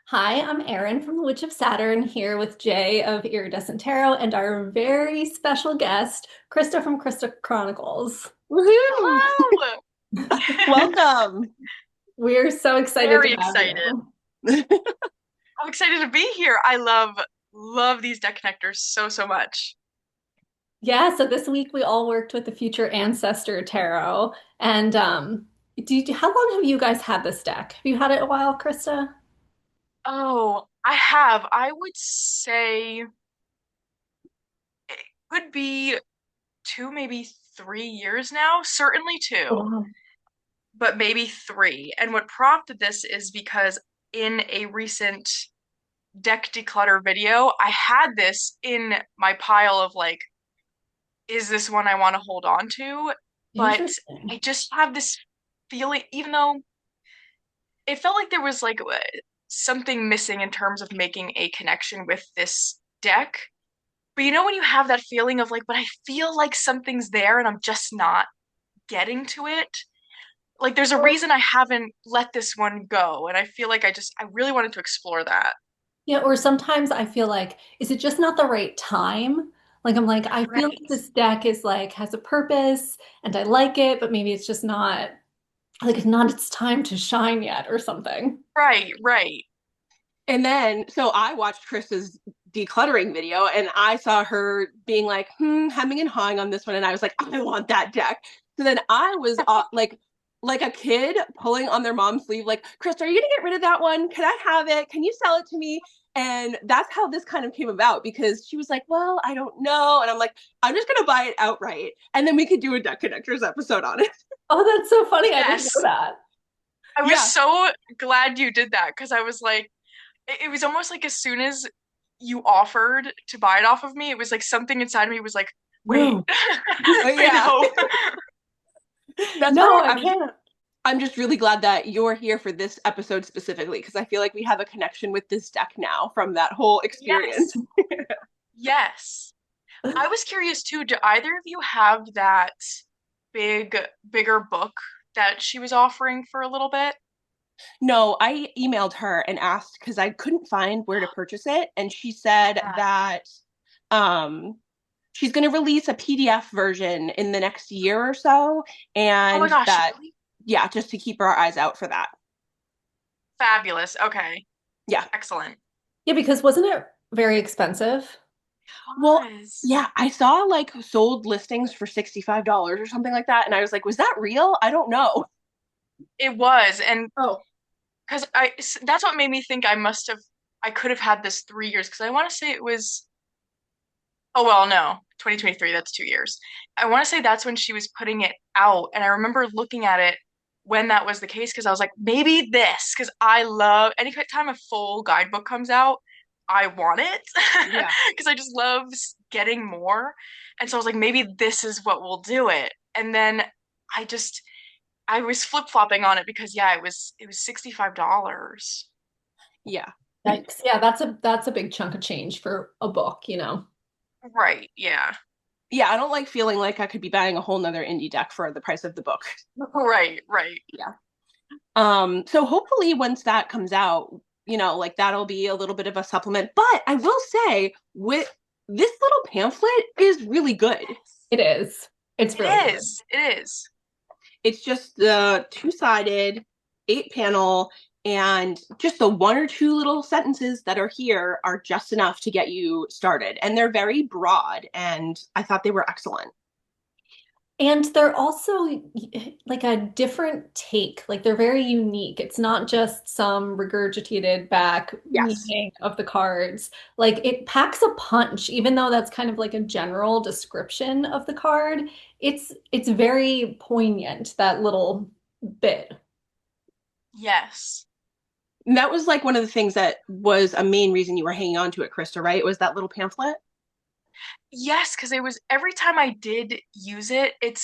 Hi, I'm Erin from the Witch of Saturn here with Jay of Iridescent Tarot and our very special guest, Christa from Christa Chronicles. Woohoo! Hello. Welcome. We're so excited to Very have excited. you. I'm excited to be here. I love these deck connectors so much. Yeah, so this week we all worked with the Future Ancestor Tarot. And how long have you guys had this deck? Have you had it a while, Christa? Oh, I have. I would say it could be two, maybe 3 years now. Certainly Oh, two, wow. but maybe three. And what prompted this is because in a recent deck declutter video, I had this in my pile of like, is this one I want to hold on to? But Interesting. I just have this feeling, even though it felt like there was like something missing in terms of making a connection with this deck. But you know when you have that feeling of like, but I feel like something's there and I'm just not getting to it? Like there's a reason I haven't let this one go, and I feel like I really wanted to explore that. Yeah, or sometimes I feel like, is it just not the right time? Like I feel like Right. this deck is like has a purpose and I like it, but maybe it's just not like it's not its time to shine yet or something. Right. And then, so I watched Chris's decluttering video and I saw her being like, hemming and hawing on this one. And I was like, I want that deck. So then I was like a kid pulling on their mom's sleeve, like, Chris, are you going to get rid of that one? Can I have it? Can you sell it to me? And that's how this kind of came about because she was like, well, I don't know. And I'm like, I'm just going to buy it outright. And then we could do a deck connectors episode on it. Oh, that's so funny. I didn't know Yes. that. I was Yeah. so glad you did that because I was like, it was almost like as soon as you offered to buy it off of me, it was like something inside of me was like, wait, No. wait, Yeah. no. That's No, why I can't. I'm just really glad that you're here for this episode specifically because I feel like we have a connection with this deck now from that whole experience. Yes, yes. I was curious too, do either of you have that bigger book that she was offering for a little bit? No, I emailed her and asked because I couldn't find where to purchase it, and she said Yeah. that um, she's going to release a PDF version in the next year or so, Oh my and gosh, that really? yeah, just to keep our eyes out for that. Fabulous. Okay, Yeah. excellent. Yeah, because wasn't it very expensive? Well, Was. yeah, I saw like sold listings for $65 or something like that, and I was like, was that real? I don't know. It was, and Oh, because that's what made me think I could have had this 3 years because I want to say it was, oh well, no, 2023, that's 2 years. I want to say that's when she was putting it out, and I remember looking at it when that was the case because I was like, maybe this, because I love any time a full guidebook comes out, I want it yeah. because I just love getting more. And so I was like, maybe this is what will do it. And then I just I was flip-flopping on it because yeah, it was $65. Yeah. Yikes. Yeah, that's a big chunk of change for a book, you know. Right, yeah. Yeah, I don't like feeling like I could be buying a whole nother indie deck for the price of the book. Right. Yeah. So hopefully once that comes out, like that'll be a little bit of a supplement. But I will say, with this little pamphlet is really good. It is. It's It really good. is. It is. It's just the two-sided, 8 panel, and just the one or two little sentences that are here are just enough to get you started. And they're very broad, and I thought they were excellent. And they're also like a different take. Like they're very unique. It's not just some regurgitated back Yes. meaning of the cards. Like it packs a punch, even though that's kind of like a general description of the card. It's very poignant, that little bit. Yes. And that was like one of the things that was a main reason you were hanging on to it, Krista, right? It was that little pamphlet. Yes, because it was every time I did use it, it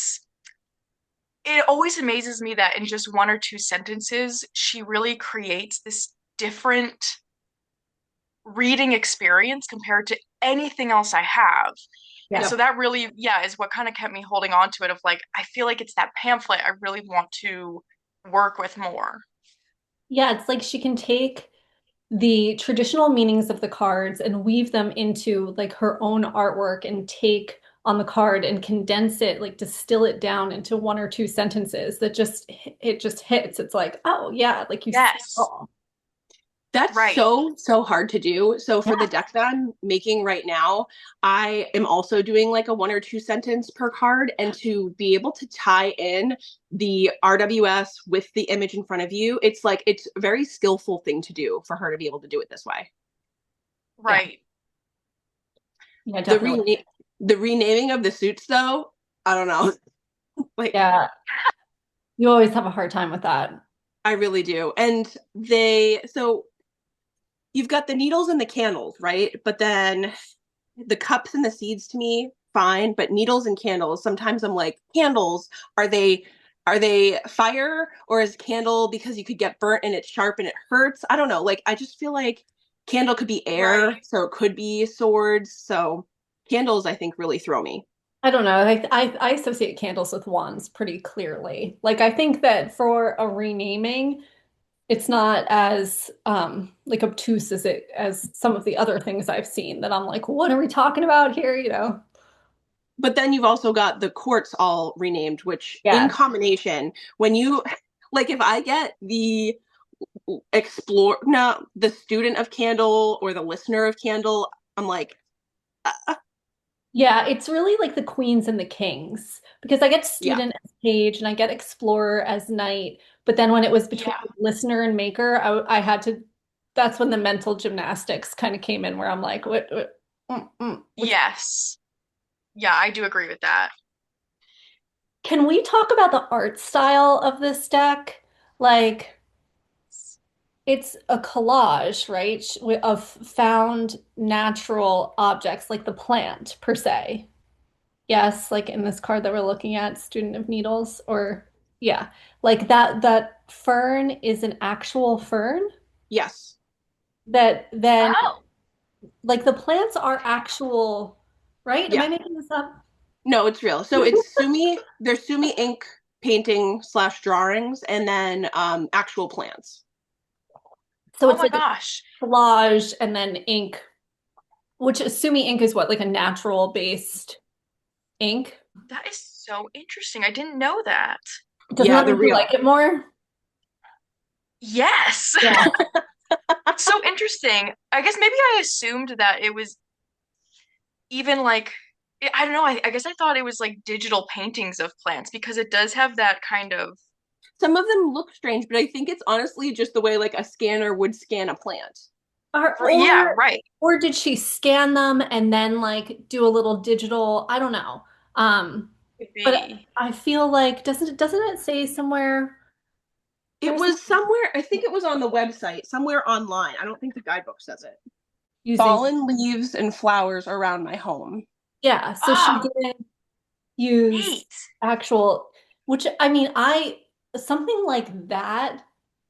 always amazes me that in just one or two sentences, she really creates this different reading experience compared to anything else I have. And Yeah. so that really, yeah, is what kind of kept me holding on to it of like, I feel like it's that pamphlet I really want to work with more. Yeah, it's like she can take the traditional meanings of the cards and weave them into like her own artwork and take on the card and condense it, like distill it down into one or two sentences that just it just hits. It's like, oh yeah, like you see it Yes, all. That's right. so hard to do. So for the Yeah. deck that I'm making right now, I am also doing like a one or two sentence per card. And to be able to tie in the RWS with the image in front of you, it's like it's a very skillful thing to do for her to be able to do it this way. Yeah. Right. Yeah, The definitely. rena- the renaming of the suits though, I don't know. Like Yeah. You always have a hard time with that. I really do. And so you've got the needles and the candles, right? But then the cups and the seeds to me, fine, but needles and candles, sometimes I'm like, candles, are they fire or is candle because you could get burnt and it's sharp and it hurts? I don't know. Like I just feel like candle could be Right. air, so it could be swords. So candles I think really throw me. I don't know. I associate candles with wands pretty clearly. Like I think that for a renaming, it's not as like obtuse as some of the other things I've seen that I'm like, what are we talking about here? You know? But then you've also got the courts all renamed, which in Yes. combination, when you like if I get the explore no the student of candle or the listener of candle, I'm like Yeah, it's really like the queens and the kings because I get yeah. student as page and I get explorer as knight. But then when it was between Yeah. listener and maker, I had to, that's when the mental gymnastics kind of came in where I'm like, which Yes. Yeah, I do agree with that. can we talk about the art style of this deck? Like, it's a collage, right? Of found natural objects, like the plant per se. Yes, like in this card that we're looking at, Student of Needles, or yeah, like that fern is an actual fern Yes. that then Oh, like the plants are actual, right? Am I Yeah. making this up? No, it's real. So it's Sumi, there's Sumi ink painting slash drawings and then actual plants. So oh it's my like gosh. a collage and then ink, which assuming ink is what, like a natural based ink? That is so interesting. I didn't know that. Doesn't Yeah, that the make you like real. it more? Yes. Yeah. It's so interesting. I guess maybe I assumed that it was even like I don't know. I guess I thought it was like digital paintings of plants because it does have that kind of Some of them look strange, but I think it's honestly just the way like a scanner would scan a plant. Or, yeah, or right. or did she scan them and then like do a little digital? I don't know. Could But be. I feel like doesn't it say somewhere It there's was somewhere, I think it was on the website, somewhere online. I don't think the guidebook says it. using Fallen leaves and flowers around my home. yeah, so she Oh, didn't use neat. actual which I mean I something like that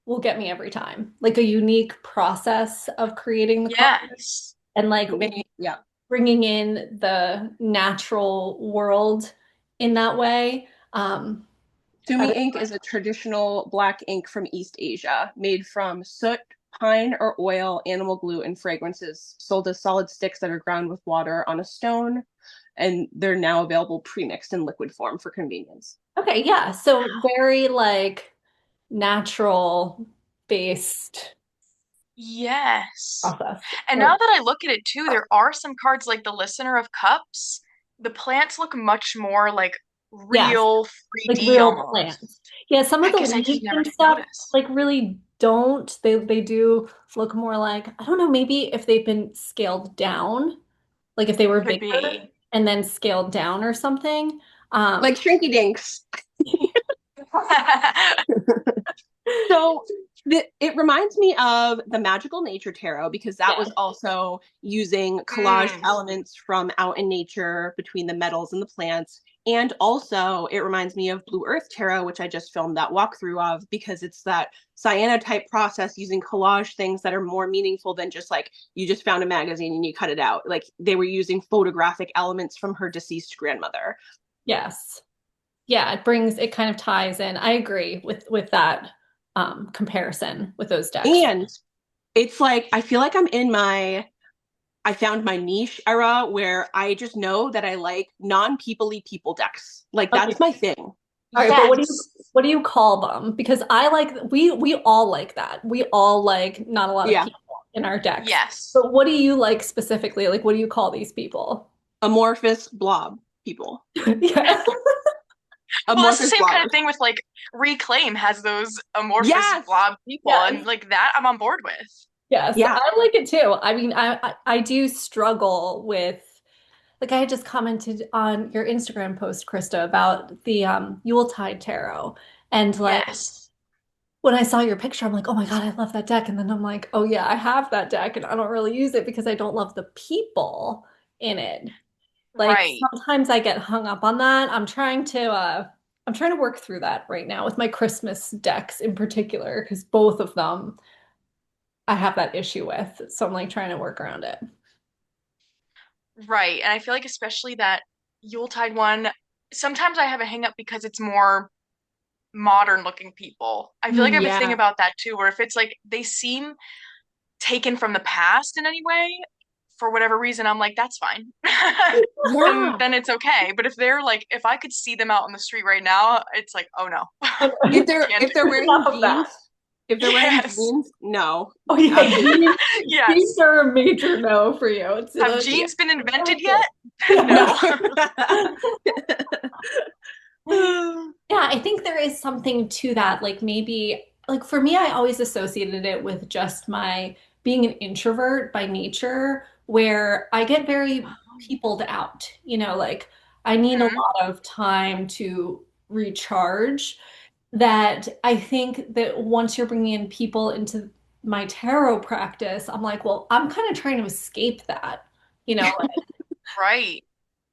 will get me every time. Like a unique process of creating the card Yes. and like Yeah. bringing in the natural world in that way. I Sumi would- ink is a traditional black ink from East Asia, made from soot, pine or oil, animal glue, and fragrances, sold as solid sticks that are ground with water on a stone, and they're now available pre-mixed in liquid form for convenience. okay, yeah. So very like natural based Yes. process. And now Or that I look at it too, there are some cards like the Listener of Cups. The plants look much more like yes, real like 3D real plants. almost. Yeah, some of I the guess I just leaves never and did stuff notice. like really don't. They do look more like I don't know, maybe if they've been scaled down, like if they were Could bigger be. and then scaled down or something. Like Um, Shrinky Dinks. So it reminds me of the Magical Nature Tarot because that yeah. was also using collage Mm, elements from out in nature between the metals and the plants. And also, it reminds me of Blue Earth Tarot, which I just filmed that walkthrough of because it's that cyanotype process using collage things that are more meaningful than just like you just found a magazine and you cut it out. Like they were using photographic elements from her deceased grandmother. Yes. Yeah, it kind of ties in. I agree with that comparison with those decks. And It's like I feel like I'm in my I found my niche era where I just know that I like non-peoply people decks. Like Okay. that's my thing. All right, but Yes. what do you call them? Because I like we all like that. We all like not a lot of Yeah. people in our decks. Yes. But what do you like specifically? Like what do you call these people? Amorphous blob people. Yeah. Well, that's the Amorphous same kind of blobbers. thing with like Reclaim has those amorphous Yes. blob people, and Yes. like that I'm on board with. Yes. Yeah. I like it too. I mean, I do struggle with like I just commented on your Instagram post, Krista, about the Yuletide Tarot. And like Yes. when I saw your picture, I'm like, oh my God, I love that deck. And then I'm like, oh yeah, I have that deck and I don't really use it because I don't love the people in it. Like Right. sometimes I get hung up on that. I'm trying to work through that right now with my Christmas decks in particular, because both of them I have that issue with. So I'm like trying to work around it. Right. And I feel like especially that Yuletide one, sometimes I have a hang up because it's more modern looking people. I feel like I have a thing Yeah. about that too, where if it's like they seem taken from the past in any way, for whatever reason, I'm like, that's fine. Yeah. Then it's okay. But if they're like, if I could see them out on the street right now, it's like, oh no. And Can't If do they're it. wearing enough of that. jeans, if they're wearing Yes. jeans, no. Oh yeah, Absolutely. jeans Yes. are a major no for you. It's Have yeah. jeans been invented yet? No. No. Yeah, I think there is something to that. Like maybe, like for me, I always associated it with just my being an introvert by nature, where I get very peopled out. Like I need a Mhm. lot of time to recharge. That I think that once you're bringing in people into my tarot practice, I'm like, well, I'm kind of trying to escape that. You know, Right.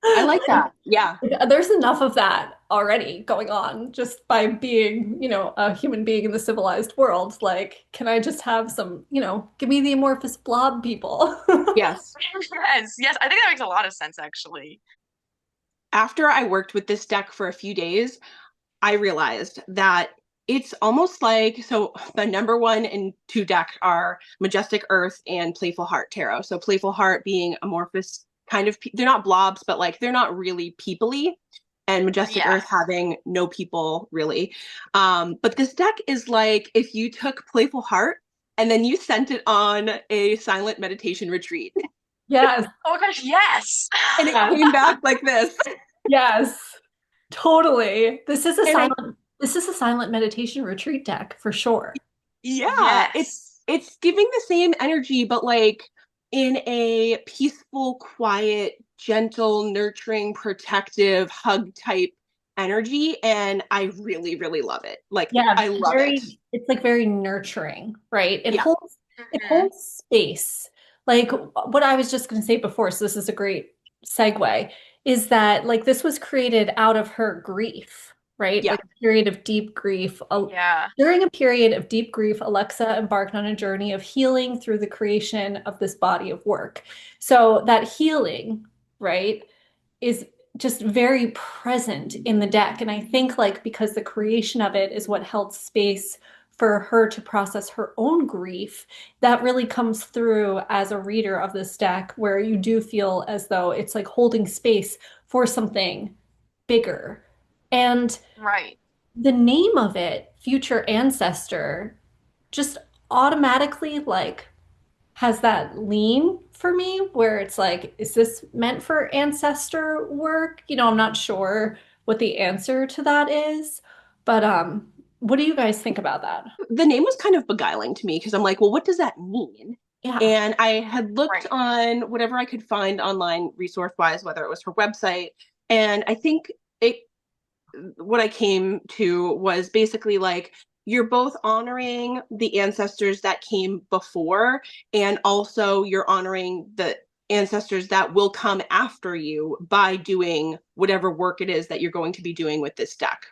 I like that. Yeah. there's enough of that already going on just by being, a human being in the civilized world. Like, can I just have some, give me the amorphous blob people? Yes. Yes. Yes. I think that makes a lot of sense, actually. After I worked with this deck for a few days, I realized that it's almost like so the number one and two deck are Majestic Earth and Playful Heart Tarot. So Playful Heart being amorphous kind of they're not blobs, but like they're not really peoply. And Majestic Earth Yes. having no people really. But this deck is like if you took Playful Heart and then you sent it on a silent meditation retreat Yes, Oh my gosh, yes. and it yes, came back like this. yes, totally. And I This is a silent meditation retreat deck for sure. yeah, Yes. it's giving the same energy, but like in a peaceful, quiet, gentle, nurturing, protective, hug type energy. And I really, really love it. Like Yeah, I love it. it's like very nurturing, right? Yeah. It Hmm. holds space. Like what I was just going to say before, so this is a great segue, is that like this was created out of her grief, right? Yeah. Like a period of deep grief. Yeah. During a period of deep grief, Alexa embarked on a journey of healing through the creation of this body of work. So that healing, right, is just very present in the deck. And I think like because the creation of it is what held space for her to process her own grief, that really comes through as a reader of this deck, where you do feel as though it's like holding space for something bigger. And Right. the name of it, Future Ancestor, just automatically like has that lean for me where it's like, is this meant for ancestor work? I'm not sure what the answer to that is, but what do you guys think about that? The name was kind of beguiling to me because I'm like, well, what does that mean? Yeah. And I had looked Right. on whatever I could find online resource wise, whether it was her website. And I think it what I came to was basically like you're both honoring the ancestors that came before, and also you're honoring the ancestors that will come after you by doing whatever work it is that you're going to be doing with this deck.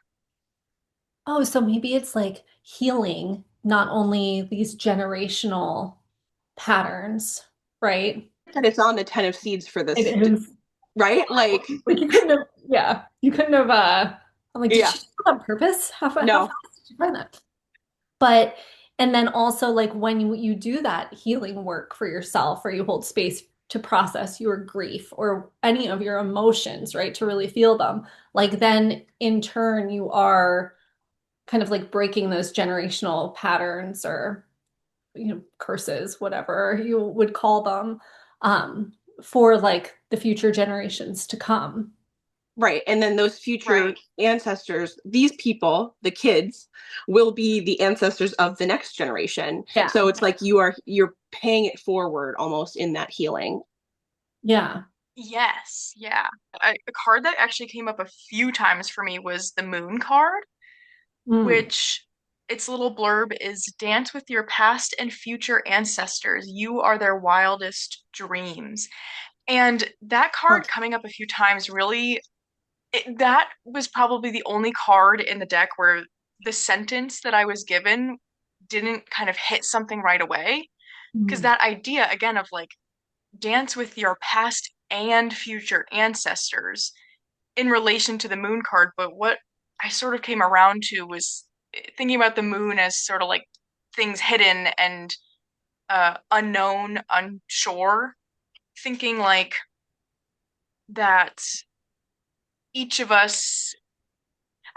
Oh, so maybe it's like healing not only these generational patterns, right? That it's on the 10 of seeds for It this, is right? Like, like you couldn't have, yeah, you couldn't have, I'm like, did yeah, she do that on purpose? How no, fast did you find that? But And then also, like when you do that healing work for yourself, or you hold space to process your grief or any of your emotions, right, to really feel them, like then in turn, you are kind of like breaking those generational patterns or, curses, whatever you would call them, um, for like the future generations to come. Right. And then those future Right. ancestors, these people, the kids, will be the ancestors of the next generation. Yeah. So it's like you're paying it forward almost in that healing. Yeah. Yes, yeah. A card that actually came up a few times for me was the Moon card, Mm. which its little blurb is dance with your past and future ancestors. You are their wildest dreams. And that Huh. card coming up a few times really, that was probably the only card in the deck where the sentence that I was given didn't kind of hit something right away. Because Mm. that idea, again, of like dance with your past and future ancestors in relation to the moon card, but what I sort of came around to was thinking about the moon as sort of like things hidden and unknown, unsure, thinking like that each of us,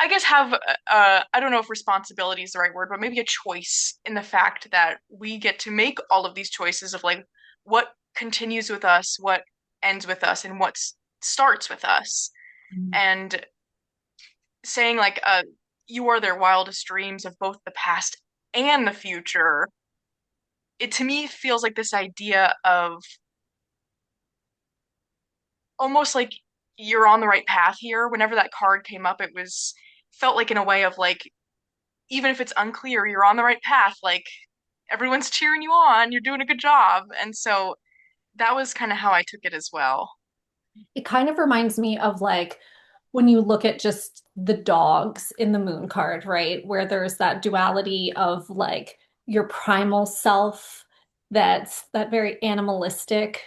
I guess, have I don't know if responsibility is the right word, but maybe a choice in the fact that we get to make all of these choices of like what continues with us, what ends with us, and what starts with us. Mm. And saying like you are their wildest dreams of both the past and the future, it to me feels like this idea of almost like you're on the right path here. Whenever that card came up, it was felt like in a way of like even if it's unclear, you're on the right path. Like everyone's cheering you on, you're doing a good job. And so that was kind of how I took it as well. It kind of reminds me of like when you look at just the dogs in the moon card, right? Where there's that duality of like your primal self, that's that very animalistic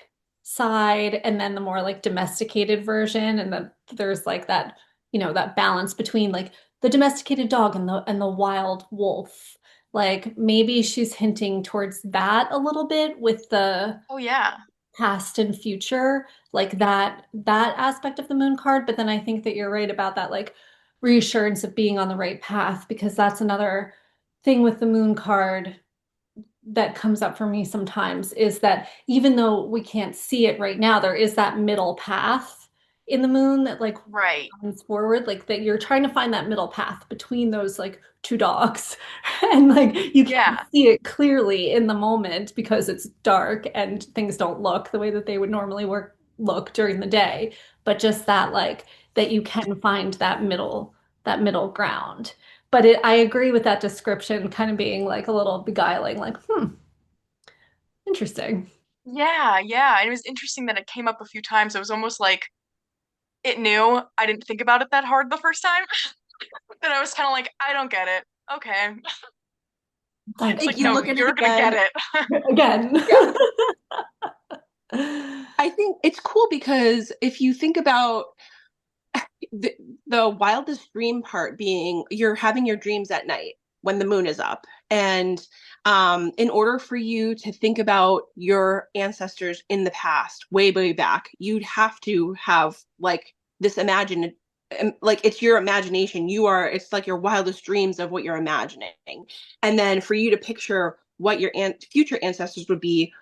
side, and then the more like domesticated version, and then there's like that, that balance between like the domesticated dog and the wild wolf. Like maybe she's hinting towards that a little bit with the Oh yeah. past and future, like that aspect of the moon card. But then I think that you're right about that, like reassurance of being on the right path, because that's another thing with the moon card that comes up for me sometimes, is that even though we can't see it right now, there is that middle path in the moon that like Right. runs forward, like that you're trying to find that middle path between those like two dogs. And like you can't Yeah. see it clearly in the moment because it's dark and things don't look the way that they would normally look during the day, but just that like that you can find that middle ground. But I agree with that description kind of being like a little beguiling, like, interesting. Yeah, yeah. And it was interesting that it came up a few times. It was almost like it knew I didn't think about it that hard the first time. That I was kind of like, I don't get it. Okay. It's Thanks. Like like, you no, look at it you're gonna get again. it. Again. Yeah. I think it's cool because if you think about the, the wildest dream part being you're having your dreams at night when the moon is up. And in order for you to think about your ancestors in the past, way, way back, you'd have to have like this imagine, like it's your imagination. It's like your wildest dreams of what you're imagining. And then for you to picture what your future ancestors would be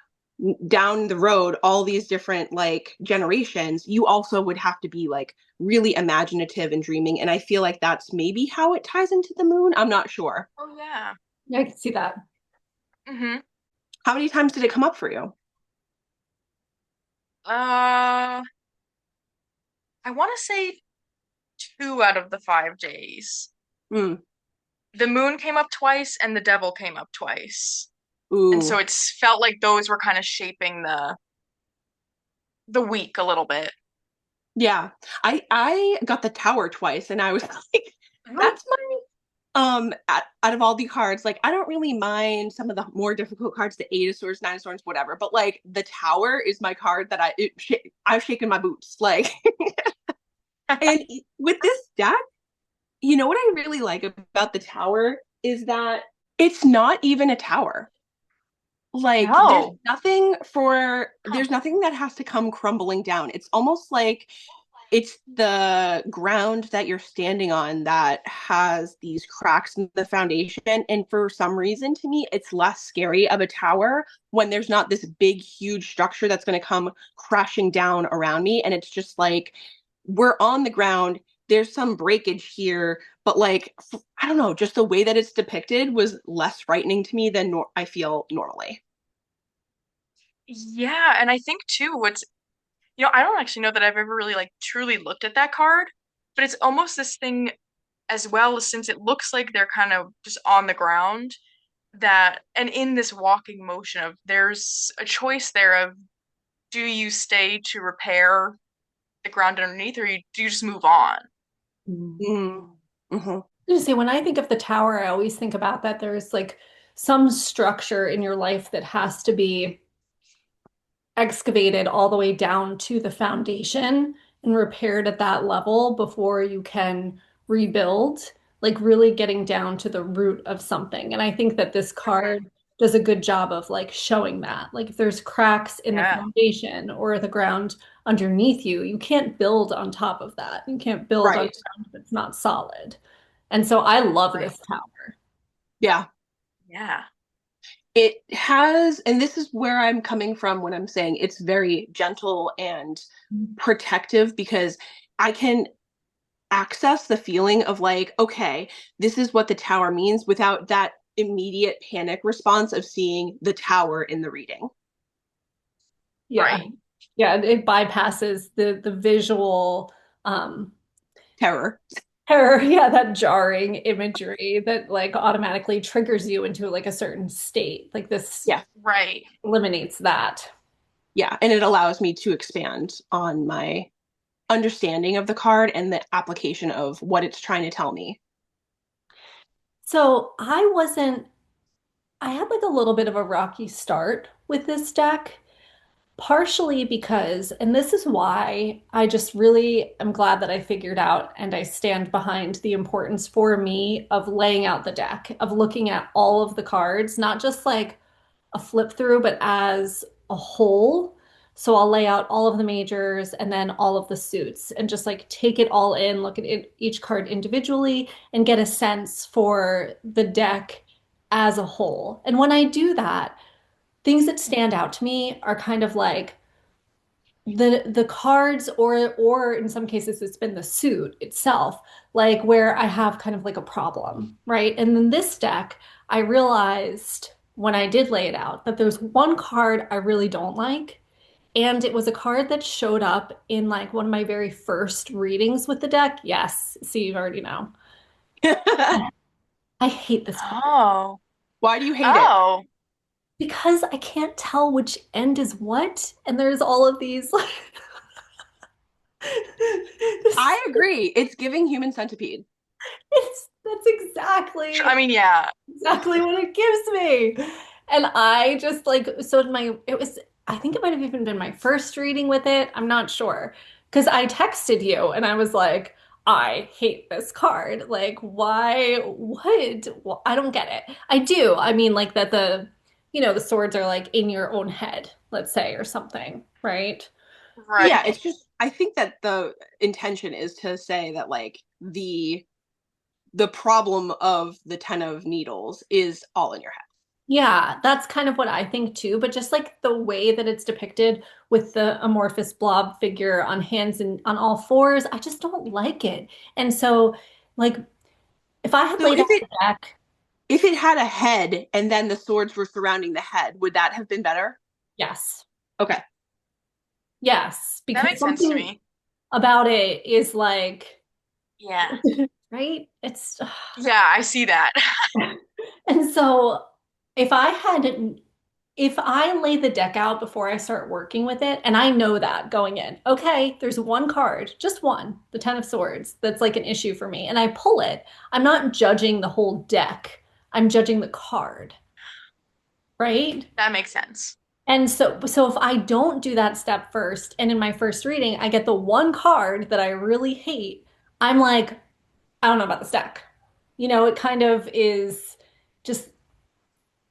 down the road, all these different like generations, you also would have to be like really imaginative and dreaming. And I feel like that's maybe how it ties into the moon. I'm not sure. Oh yeah. Yeah, I can see that. Mm-hmm. How many times did it come up for you? Uh, I want to say 2 out of the 5 days. Mm. The moon came up twice and the devil came up twice. And so Ooh. it's felt like those were kind of shaping the week a little bit. Yeah. I got the tower twice and I was like, Oh, that's my out of all the cards, like I don't really mind some of the more difficult cards, the Eight of Swords, Nine of Swords, whatever, but like the tower is my card that I've shaken my boots. Like and with this deck, you know what I really like about the tower is that It's not even a tower. Like No. there's nothing that has to come crumbling down. It's almost like it's the ground that you're standing on that has these cracks in the foundation. And for some reason, to me, it's less scary of a tower when there's not this big, huge structure that's going to come crashing down around me. And it's just like we're on the ground. There's some breakage here, but like, I don't know, just the way that it's depicted was less frightening to me than I feel normally. Yeah, and I think too, I don't actually know that I've ever really like truly looked at that card, but it's almost this thing as well, since it looks like they're kind of just on the ground, that and in this walking motion of there's a choice there of do you stay to repair the ground underneath, or do you just move on? Mm. Hmm. I say when I think of the tower, I always think about that there's like some structure in your life that has to be excavated all the way down to the foundation and repaired at that level before you can rebuild, like really getting down to the root of something. And I think that this Hmm. card does a good job of like showing that. Like if there's cracks in the Yeah, foundation or the ground underneath you, you can't build on top of that. You can't build on Right. ground that's not solid. And so I love right. this tower. Yeah. Yeah. It has, and this is where I'm coming from when I'm saying it's very gentle and protective because I can access the feeling of like, okay, this is what the tower means without that immediate panic response of seeing the tower in the reading. Yeah. Right. Yeah, it bypasses the visual um Terror. terror, yeah, that jarring imagery that like automatically triggers you into like a certain state. Like this Yeah. Right. eliminates that. Yeah. And it allows me to expand on my understanding of the card and the application of what it's trying to tell me. So I had like a little bit of a rocky start with this deck. Partially because, and this is why I just really am glad that I figured out and I stand behind the importance for me of laying out the deck, of looking at all of the cards, not just like a flip through, but as a whole. So I'll lay out all of the majors and then all of the suits and just like take it all in, look at each card individually and get a sense for the deck as a whole. And when I do that, things that stand out to me are kind of like the cards or in some cases it's been the suit itself, like where I have kind of like a problem, right? And then this deck, I realized when I did lay it out that there's one card I really don't like. And it was a card that showed up in like one of my very first readings with the deck. Yes, see, you already know. I hate this card Oh. Why do you hate it? Oh. because I can't tell which end is what. And there's all of these like this, I agree. It's giving human centipede. that's I mean, yeah. exactly what it gives me. And I just like, so my, it was, I think it might have even been my first reading with it. I'm not sure. Because I texted you and I was like, I hate this card. Like, why? What? Well, I don't get it. I do. I mean, like that the swords are like in your own head, let's say, or something, right? Yeah, Right. it's just I think that the intention is to say that like the problem of the 10 of needles is all in your head. Yeah, that's kind of what I think too. But just like the way that it's depicted with the amorphous blob figure on hands and on all fours, I just don't like it. And so, like, if I had So laid out the deck, if it had a head and then the swords were surrounding the head, would that have been better? yes, Okay. yes, That because makes sense to something me. about it is like, Yeah. right? It's, Yeah, I see that. and so if I had if I lay the deck out before I start working with it, and I know that going in, okay, there's one card, just one, the Ten of Swords, that's like an issue for me, and I pull it, I'm not judging the whole deck. I'm judging the card, right? That makes sense. And so if I don't do that step first, and in my first reading, I get the one card that I really hate, I'm like, I don't know about this deck. It kind of is just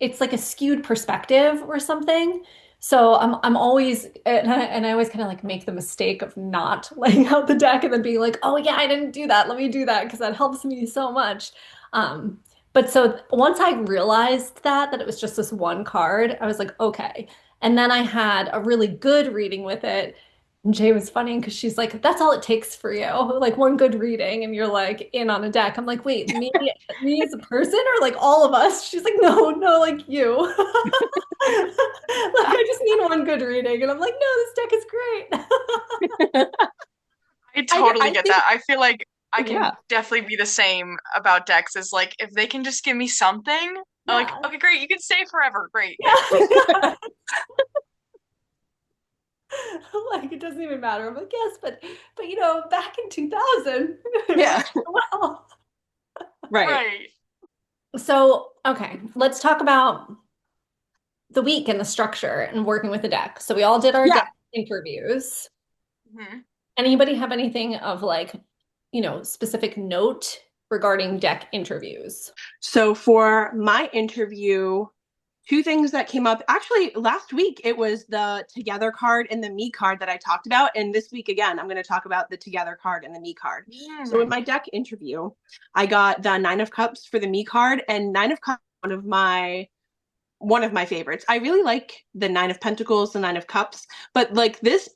it's like a skewed perspective or something. So I'm always and I always kind of like make the mistake of not laying out the deck and then being like, oh yeah, I didn't do that. Let me do that because that helps me so much. Um, but so once I realized that it was just this one card, I was like, okay. And then I had a really good reading with it. And Jay was funny because she's like, that's all it takes for you. Like one good reading and you're like in on a deck. I'm like, wait, me as a person or like all of us? She's like, no, no, like you. Like I just need one good reading. And I'm like, no, this deck is great. I totally I get think that. I feel like I can yeah. definitely be the same about decks. Is like if they can just give me something, I'm like, Yeah. okay, great, you can stay forever. Great. Yeah. Like it doesn't even matter. I'm like, yes, but back in 2000, it Yeah. worked so well. Right. Right. So, okay, let's talk about the week and the structure and working with the deck. So we all did our Yeah. deck interviews. Hmm. Anybody have anything of like, specific note regarding deck interviews? So for my interview, two things that came up. Actually, last week it was the together card and the me card that I talked about. And this week again, I'm going to talk about the together card and the me card. So in Mm. my deck interview, I got the Nine of Cups for the me card, and Nine of Cups one of my favorites. I really like the Nine of Pentacles, the Nine of Cups, but like this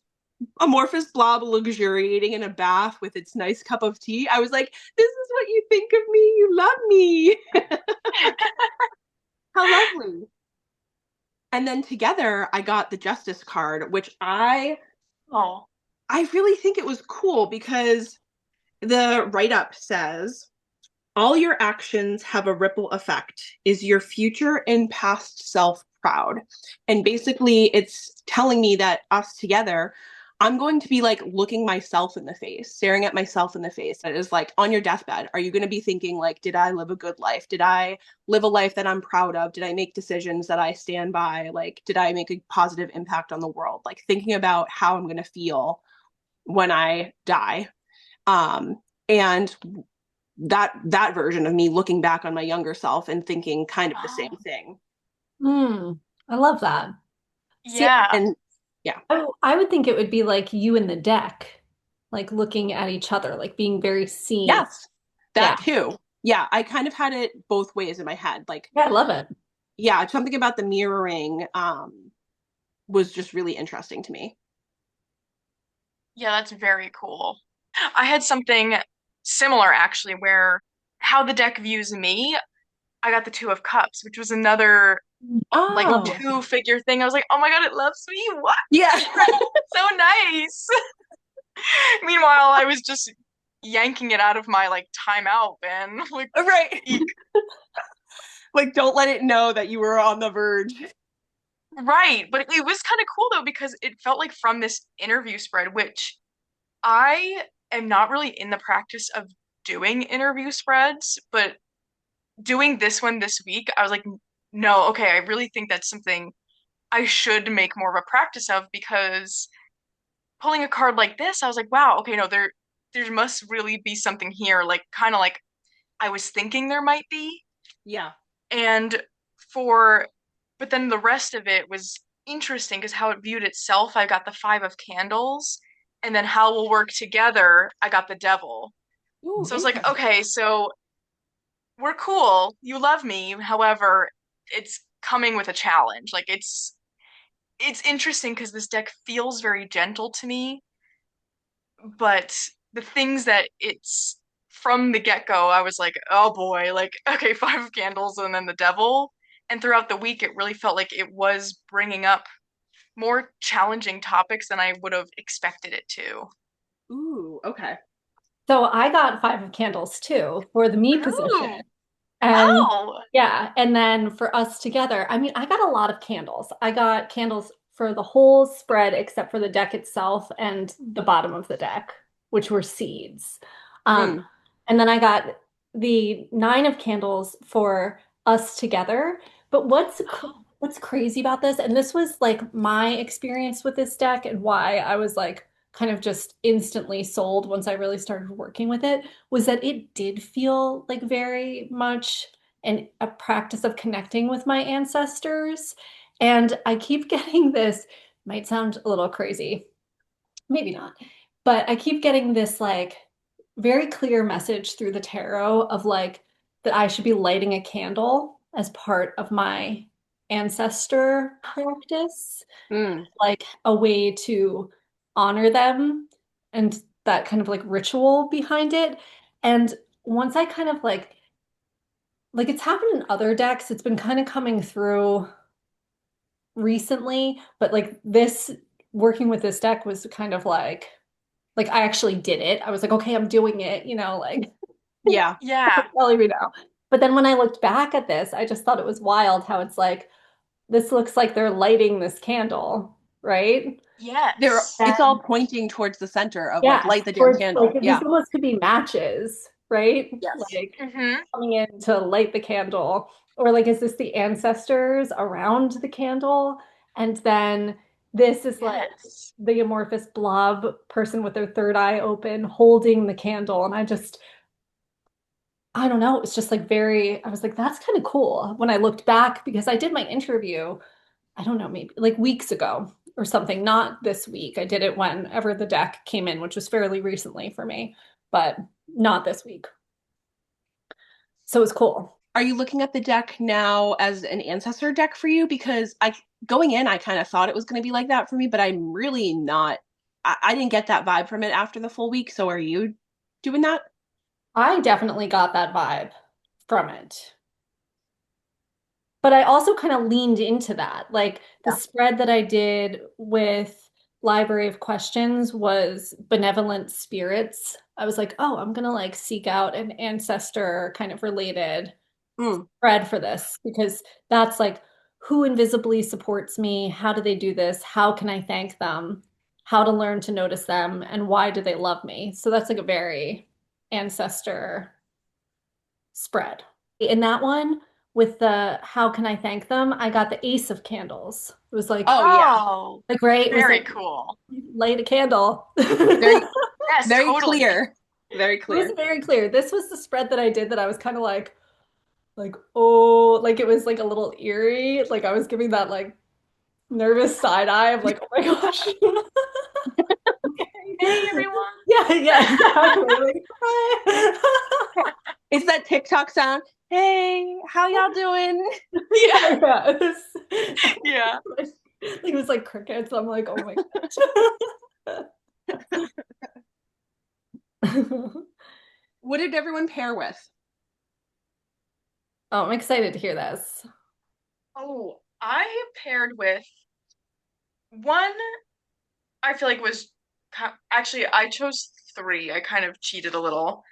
amorphous blob luxuriating in a bath with its nice cup of tea, I was like, this is what you think of me. You love me. How lovely. And then together, I got the Justice card, which Oh. I really think it was cool because the write up says all your actions have a ripple effect. Is your future and past self proud? And basically, it's telling me that us together, I'm going to be like looking myself in the face, staring at myself in the face. That is like on your deathbed. Are you going to be thinking, like, did I live a good life? Did I live a life that I'm proud of? Did I make decisions that I stand by? Like, did I make a positive impact on the world? Like, thinking about how I'm going to feel when I die. And that version of me looking back on my younger self and thinking kind of the same Oh. thing. I love that. See, Yeah. And yeah. I would think it would be like you and the deck, like looking at each other, like being very seen. Yes, Yeah. that too. Yeah, I kind of had it both ways in my head. Like, Yeah, I love it. yeah, something about the mirroring was just really interesting to me. Yeah, that's very cool. I had something similar actually where how the deck views me, I got the Two of Cups, which was another like Love Oh, it. two-figure thing. I was like, oh my God, it loves me. What? yeah. So nice. Meanwhile, I was just yanking it out of my like timeout bin. Like, Right. eek. Like, don't let it know that you were on the verge. Right. But it was kind of cool though, because it felt like from this interview spread, which I am not really in the practice of doing interview spreads, but doing this one this week, I was like, no, okay, I really think that's something I should make more of a practice of because pulling a card like this, I was like, wow, okay, no, there must really be something here, like kind of like I was thinking there might be. Yeah. And for, but then the rest of it was interesting because how it viewed itself, I got the Five of Candles, and then how we'll work together, I got the Devil. Ooh, So it's like, interesting. okay, so we're cool, you love me, however, it's coming with a challenge. Like it's interesting because this deck feels very gentle to me, but the things that it's from the get-go, I was like, oh boy, like, okay, Five of Candles and then the Devil. And throughout the week, it really felt like it was bringing up more challenging topics than I would have expected it to. Ooh, okay. So I got Five of Candles too for the me position. Ooh, And oh, yeah, and then for us together, I mean, I got a lot of candles. I got candles for the whole spread except for the deck itself and the bottom of the deck, which were seeds. Um, Mm, and then I got the nine of candles for us together. But what's crazy about this, and this was like my experience with this deck and why I was like kind of just instantly sold once I really started working with it, was that it did feel like very much and a practice of connecting with my ancestors. And I keep getting this, might sound a little crazy, maybe not, but I keep getting this like very clear message through the tarot of like that I should be lighting a candle as part of my ancestor practice, Mm. like a way to honor them and that kind of like ritual behind it. And once I kind of like it's happened in other decks, it's been kind of coming through recently, but like this working with this deck was kind of like I actually did it. I was like, okay, I'm doing it, like Yeah. Yeah. telling me now. But then when I looked back at this, I just thought it was wild how it's like this looks like they're lighting this candle, right? Yes. It's all And pointing towards the center of like yes, light the damn or it's candle. like these Yeah. almost could be matches, right? Yes. Like Mm-hmm. coming in to light the candle. Or like, is this the ancestors around the candle? And then this is like Yes. the amorphous blob person with their third eye open holding the candle. And I don't know, it's just like I was like, that's kind of cool when I looked back because I did my interview, I don't know, maybe like weeks ago or something, not this week. I did it whenever the deck came in, which was fairly recently for me, but not this week. So it was cool. Are you looking at the deck now as an ancestor deck for you? Because I going in, I kind of thought it was going to be like that for me, but I'm really not. I didn't get that vibe from it after the full week. So are you doing that? I definitely got that vibe from it. But I also kind of leaned into that. Like the Yeah. spread that I did with Library of Questions was benevolent spirits. I was like, oh, I'm gonna like seek out an ancestor kind of related Mm. spread for this because that's like who invisibly supports me? How do they do this? How can I thank them? How to learn to notice them? And why do they love me? So that's like a very ancestor spread. In that one, with the how can I thank them, I got the Ace of Candles. It was Oh yeah, Oh, like right, it was very like cool. light a candle. very Yes, very totally. clear, very It was clear. very clear. This was the spread that I did that I was kind of like, oh, like it was like a little eerie. Like I was giving that like nervous side eye of like, oh my gosh. Hey, everyone. Yeah, yeah, exactly. Like, hi. It's that TikTok sound. Hey, how y'all doing? Yeah. Yeah, yeah. Yeah. Like it was like crickets. I'm like, oh my gosh. What did everyone pair with? Oh, I'm excited to hear this. Oh, I paired with one I feel like was actually I chose three. I kind of cheated a little,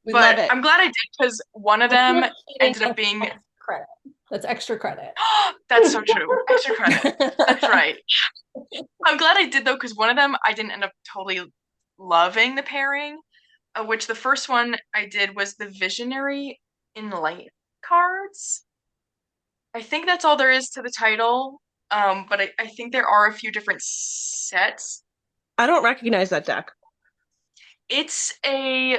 We love but it. I'm glad I did because one of I feel them like cheating ended up is being extra credit. That's extra credit. that's so true. Extra credit. That's right. I'm glad I did though, because one of them I didn't end up totally loving the pairing, which the first one I did was the Visionary Enlightened cards. I think that's all there is to the title. But I think there are a few different sets. I don't recognize that deck. It's a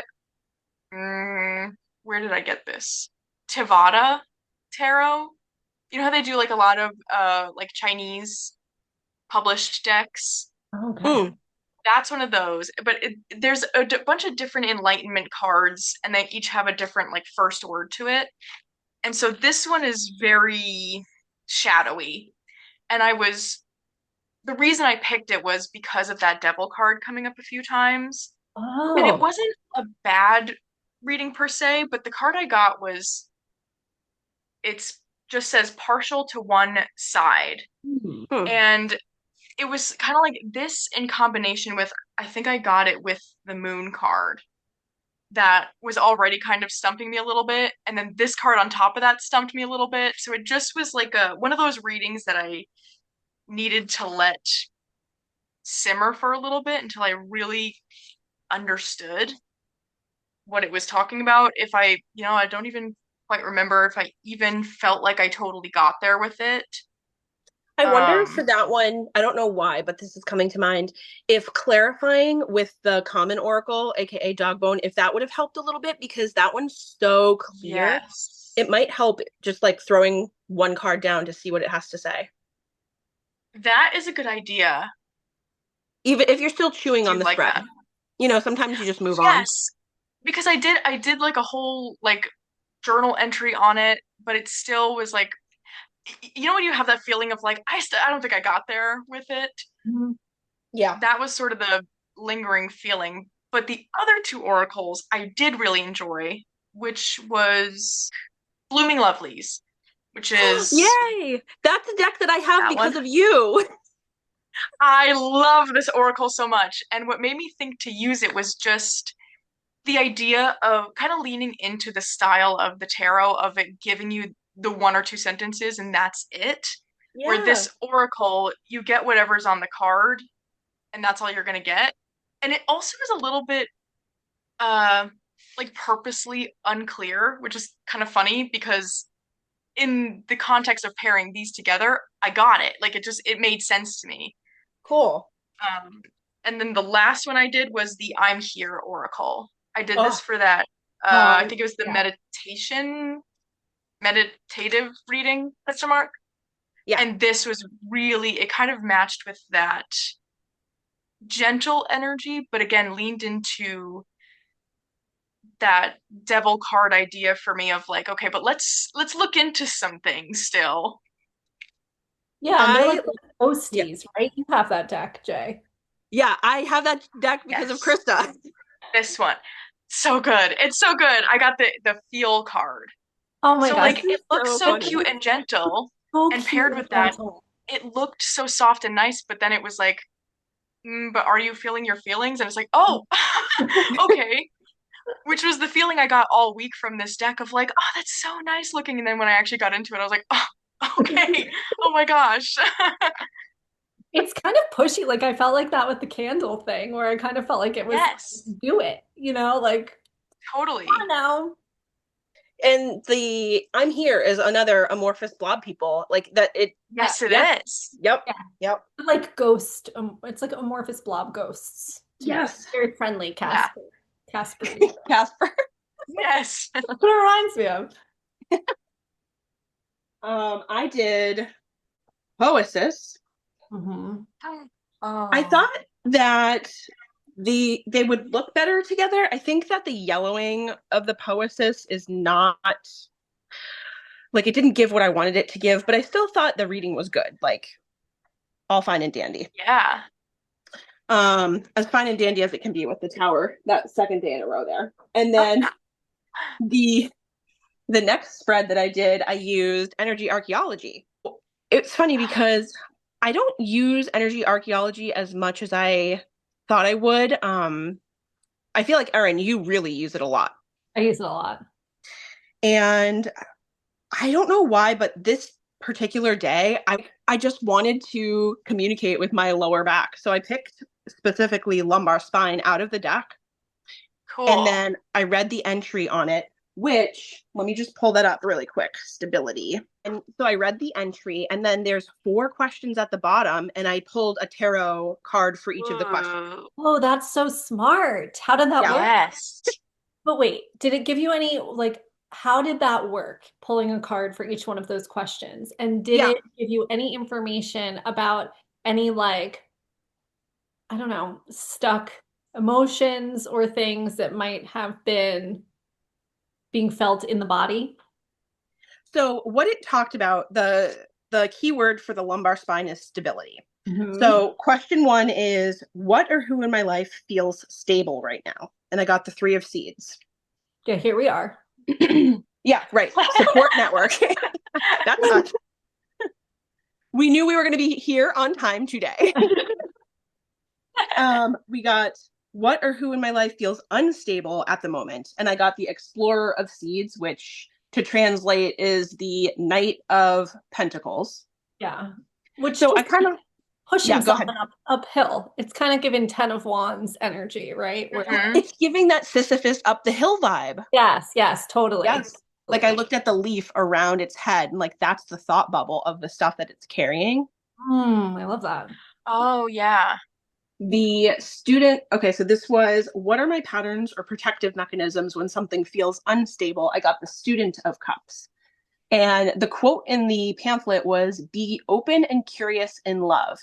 where did I get this? Tivata tarot. You know how they do like a lot of like Chinese published decks? Okay. Mm. That's one of those. But there's a bunch of different enlightenment cards, and they each have a different like first word to it. And so this one is very shadowy. And the reason I picked it was because of that devil card coming up a few times. And it Oh. wasn't a bad reading per se, but the card I got it's just says partial to one side. Hmm. Hmm. And it was kind of like this in combination with, I think I got it with the moon card that was already kind of stumping me a little bit. And then this card on top of that stumped me a little bit. So it just was like one of those readings that I needed to let simmer for a little bit until I really understood what it was talking about. If I don't even quite remember if I even felt like I totally got there with it. I wonder for Um, that one, I don't know why, but this is coming to mind. If clarifying with the common oracle, aka Dogbone, if that would have helped a little bit, because that one's so clear. yes. it might help just like throwing one card down to see what it has to say. That is a good idea. Even if you're still I chewing on do the like spread. that. Sometimes you just move on. Yes, because I did like a whole like journal entry on it, but it still was like when you have that feeling of like I don't think I got there with it. Mhm. Yeah. That was sort of the lingering feeling. But the other two oracles I did really enjoy, which was Blooming Lovelies, which is Yay! That's a deck that I have that because one. of you. I love this oracle so much, and what made me think to use it was just the idea of kind of leaning into the style of the tarot of it giving you the one or two sentences and that's it. Where Yeah. this oracle, you get whatever's on the card and that's all you're gonna get. And it also is a little bit uh like purposely unclear, which is kind of funny because in the context of pairing these together, I got it. Like it made sense to me. Cool. Um, and then the last one I did was the I'm Here Oracle. I did this Oh, for that. I Oh, think it was the yeah. meditative reading, question mark. yeah. And this was really, it kind of matched with that gentle energy, but again, leaned into that devil card idea for me of like, okay, but let's look into some things still. Yeah, and they're I like yeah. ghosties, right? You have that deck, Jay. Yeah, I have that deck because of Yes, Krista. this one. So good. It's so good. I got the feel card. Oh my So gosh, like this is it looks So so so, funny. cute and gentle, so and cute paired and with that, gentle. it looked so soft and nice, but then it was like, but are you feeling your feelings? And it's like, oh, okay. Which was the feeling I got all week from this deck of like, oh, that's so nice looking. And then when I actually got into it, I was like, oh, okay. Oh my gosh. It's kind of pushy. Like I felt like that with the candle thing, where I kind of felt like it was Yes, do it, like, come on totally. now. And the I'm here is another amorphous blob people. Like that it Yeah, Yes, it yeah. is. Yep. yeah. Yep. Like ghost. It's like amorphous blob ghosts to me. Yes. Very friendly, Yeah. Caspery. Casper. Yes. That's what it reminds me of. I did Poesis. Hmm. I Oh. thought that they would look better together. I think that the yellowing of the Poesis is not like it didn't give what I wanted it to give, but I still thought the reading was good. Like all fine and dandy. Yeah. As fine and dandy as it can be with the tower that second day in a row there. And then the the next spread that I did, I used energy archaeology. It's funny because I don't use energy archaeology as much as I thought I would. I feel like Erin, you really use it a lot. I use it a lot. And I don't know why, but this particular day, I just wanted to communicate with my lower back. So I picked specifically lumbar spine out of the deck. And Cool. then I read the entry on it, which let me just pull that up really quick. Stability. And so I read the entry, and then there's 4 questions at the bottom, and I pulled a tarot card for each of the questions. Ooh. Oh, that's so smart. How did that Yeah. work? Yes. But wait, did it give you any, like, how did that work, pulling a card for each one of those questions? And did Yeah. it give you any information about any, like, I don't know, stuck emotions or things that might have been being felt in the body? So what it talked about, the keyword for the lumbar spine is stability. Hmm. So question 1 is what or who in my life feels stable right now? And I got the 3 of seeds. Yeah, here we are. Yeah, right. Support network. That's us. We knew we were going to be here on time today. We got what or who in my life feels unstable at the moment. And I got the Explorer of Seeds, which to translate is the Knight of Pentacles. Yeah. Which So I just kind of, pushing yeah, go ahead. something uphill. It's kind of giving Ten of Wands energy, right? Where Hmm. It's giving that Sisyphus up the hill vibe. yes, yes, totally. Yes. Like I Totally. looked at the leaf around its head and like that's the thought bubble of the stuff that it's carrying. I love that. Oh, yeah. The student, okay, so this was what are my patterns or protective mechanisms when something feels unstable? I got the Student of Cups. And the quote in the pamphlet was be open and curious in love.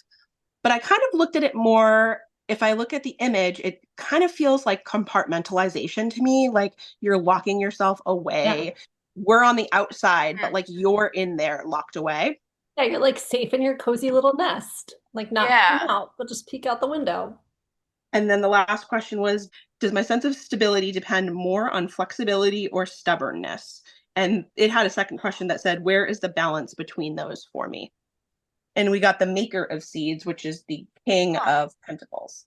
But I kind of looked at it more. If I look at the image, it kind of feels like compartmentalization to me, like you're locking yourself Yeah. away. We're on the outside, but Mm. like you're in there locked away. Yeah, you're like safe in your cozy little nest, like not come Yeah. out, but just peek out the window. And then the last question was, does my sense of stability depend more on flexibility or stubbornness? And it had a second question that said, where is the balance between those for me? And we got the Maker of Seeds, which is the King Huh. of Pentacles.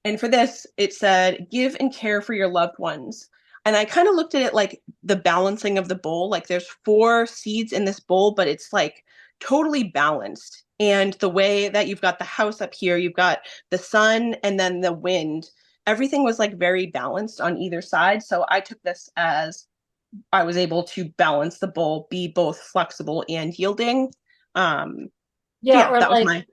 And for this, it said, give and care for your loved ones. And I kind of looked at it like the balancing of the bowl. Like there's four seeds in this bowl, but it's like totally balanced. And the way that you've got the house up here, you've got the sun and then the wind. Everything was like very balanced on either side. So I took this as I was able to balance the bowl, be both flexible and yielding. Um, so Yeah, yeah, or that was like my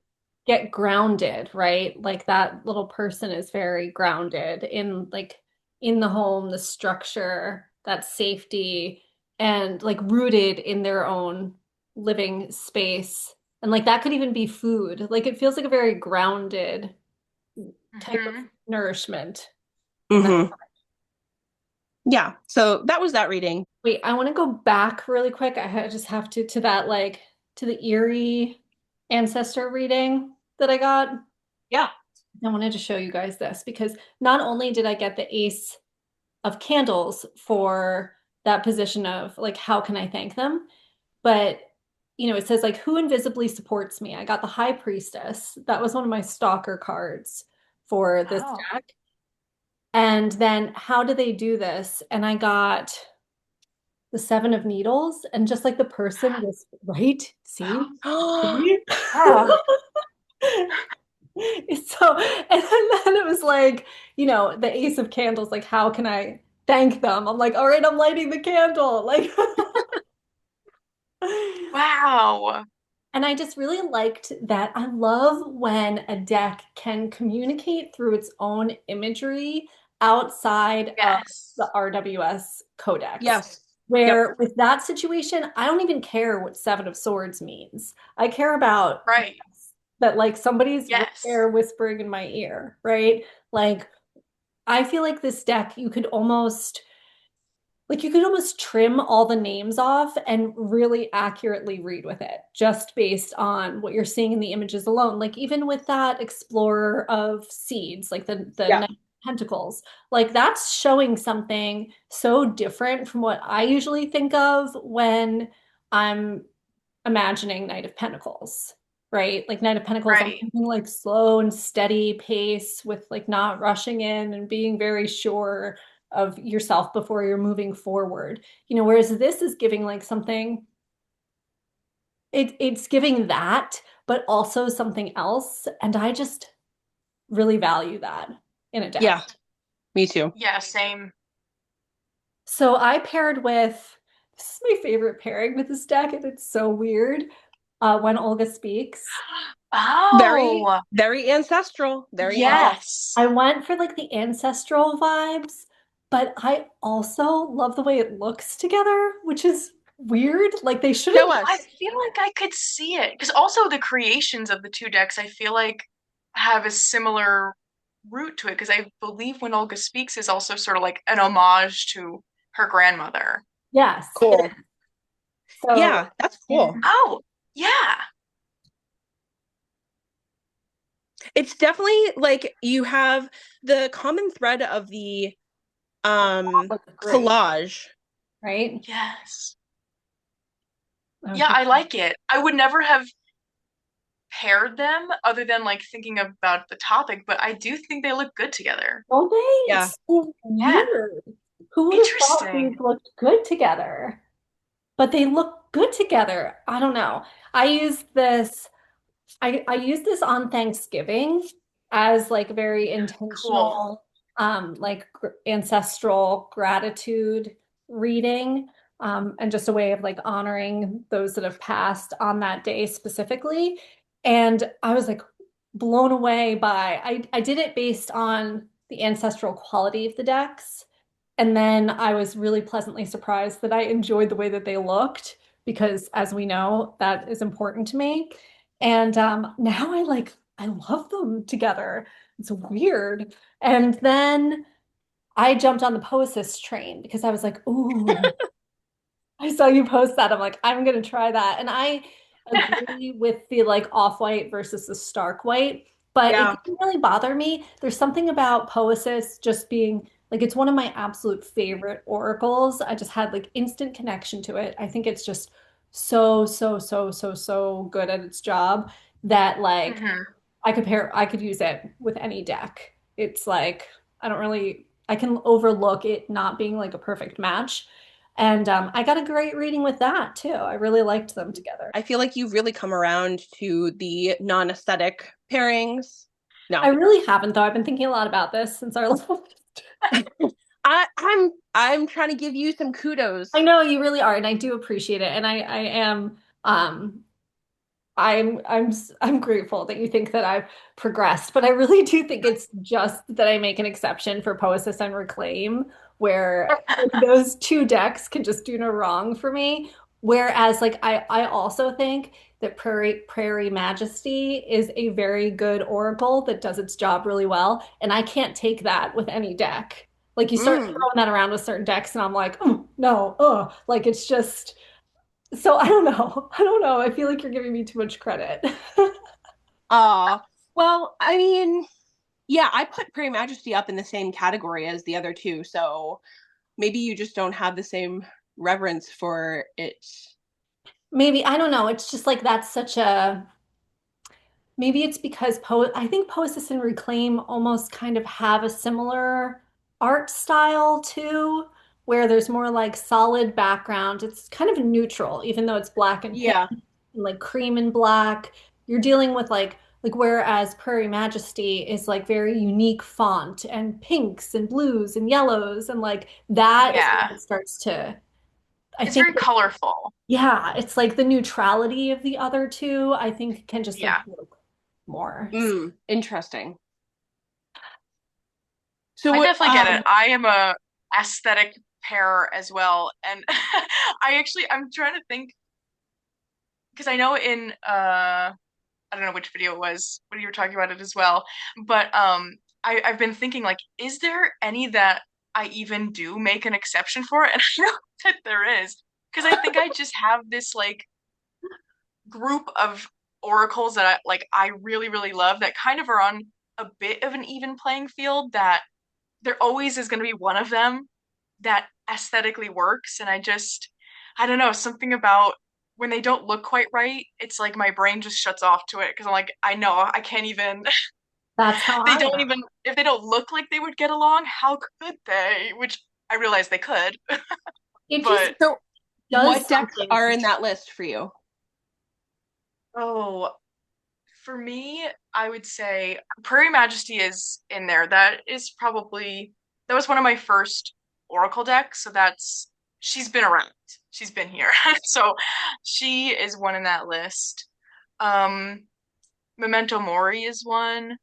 get grounded, right? Like that little person is very grounded in like in the home, the structure, that safety, and like rooted in their own living space. And like that could even be food. Like it feels like a very grounded type of Hmm. nourishment in that. hmm yeah. So that was that reading. Wait, I want to go back really quick. Just have to that like to the eerie ancestor reading that I got. Yeah. I wanted to show you guys this because not only did I get the Ace of Candles for that position of like, how can I thank them? But, it says like, who invisibly supports me? I got the High Priestess. That was one of my stalker cards for this Oh. deck. And then, how do they do this? And I got the Seven of Needles, and just like the person was right. See? See? Oh. So, and then it was like, the Ace of Candles, like, how can I thank them? I'm like, all right, I'm lighting the candle. Like, Wow. and I just really liked that. I love when a deck can communicate through its own imagery outside of the Yes. RWS codex. Yes. Yep. Where with that situation, I don't even care what Seven of Swords means. I care about Right. that, like, somebody's right Yes. there whispering in my ear, right? Like, I feel like this deck, you could almost trim all the names off and really accurately read with it, just based on what you're seeing in the images alone. Like even with that Explorer of Seeds, like the Yeah. Knight of Pentacles, like that's showing something so different from what I usually think of when I'm imagining Knight of Pentacles, right? Like Knight of Pentacles, I'm Right. thinking like slow and steady pace with like not rushing in and being very sure of yourself before you're moving forward. Whereas this is giving like something, it's giving that, but also something else. And I just really value that in a deck. Yeah. Me too. Yeah, same. So I paired with, this is my favorite pairing with this deck, and it's so weird. When Olga speaks. Very, Oh, very ancestral. Very ancestral. yes. I went for like the ancestral vibes, but I also love the way it looks together, which is weird. Like they Show shouldn't. I us. feel like I could see it. Because also the creations of the two decks, I feel like have a similar root to it. Because I believe When Olga Speaks is also sort of like an homage to her grandmother. Yes, it Cool. is. So, Yeah, that's yeah. cool. Oh, yeah. It's definitely like you have the common thread of the Looks great, collage. right? Yes. I was Yeah, just, I like it. I would never have paired them other than like thinking about the topic, but I do think they look good together. don't they? Yeah. It's so Yeah. weird. Who would have thought these Interesting. looked good together? But they look good together. I don't know. I use this. I use this on Thanksgiving as like very Cool. intentional, like ancestral gratitude reading, and just a way of like honoring those that have passed on that day specifically. And I was like, blown away by I did it based on the ancestral quality of the decks. And then I was really pleasantly surprised that I enjoyed the way that they looked because as we know, that is important to me. And now I love them together. It's weird. And then I jumped on the Poesis train because I was like, ooh, I saw you post that. I'm like, I'm gonna try that. And I agree with the like off-white versus the stark white, but it Yeah. didn't really bother me. There's something about Poesis just being like it's one of my absolute favorite oracles. I just had like instant connection to it. I think it's just so good at its job that like Hmm. I could use it with any deck. It's like I can overlook it not being like a perfect match. And I got a great reading with that too. I really liked them together. I feel like you've really come around to the non-aesthetic pairings. I No. really haven't though. I've been thinking a lot about this since our last. I'm trying to give you some I kudos. know you really are, and I do appreciate it. And I am um I'm grateful that you think that I've progressed, but I really do think it's just that I make an exception for Poesis and Reclaim, where like, those two decks can just do no wrong for me. Whereas like I also think that Prairie Majesty is a very good oracle that does its job really well, and I can't take that with any deck. Like you start Mm. throwing that around with certain decks, and I'm like, oh, no, like it's just so I don't know. I don't know. I feel like you're giving me too much credit. Well, I mean, yeah, I put Prairie Majesty up in the same category as the other two, so maybe you just don't have the same reverence for it. Maybe, I don't know. It's just like that's such a maybe it's because I think Poesis and Reclaim almost kind of have a similar art style too, where there's more like solid background. It's kind of neutral, even though it's black and pink Yeah. and like cream and black. You're dealing with like whereas Prairie Majesty is like very unique font and pinks and blues and yellows and like that is Yeah. when it starts to I It's think very colorful. yeah, it's like the neutrality of the other two, I think can just Yeah. evoke more. Interesting. So I what definitely get it. I am a aesthetic pair as well. And I'm trying to think because I know in I don't know which video it was when you were talking about it as well, but I've been thinking like, is there any that I even do make an exception for? And I know that there is. Because I think I just have this like group of oracles that I really, really love that kind of are on a bit of an even playing field that there always is going to be one of them that aesthetically works. And I don't know, something about when they don't look quite right, it's like my brain just shuts off to it because I'm like, I know I can't even, That's how they I don't am. even, if they don't look like they would get along, how could they? Which I realize they could, It just but so does what decks something are to in that list for you? oh, for me, I would say Prairie Majesty is in there. That was one of my first Oracle decks, so she's been around. She's been here. So she is one in that list. Um, Memento Mori is one.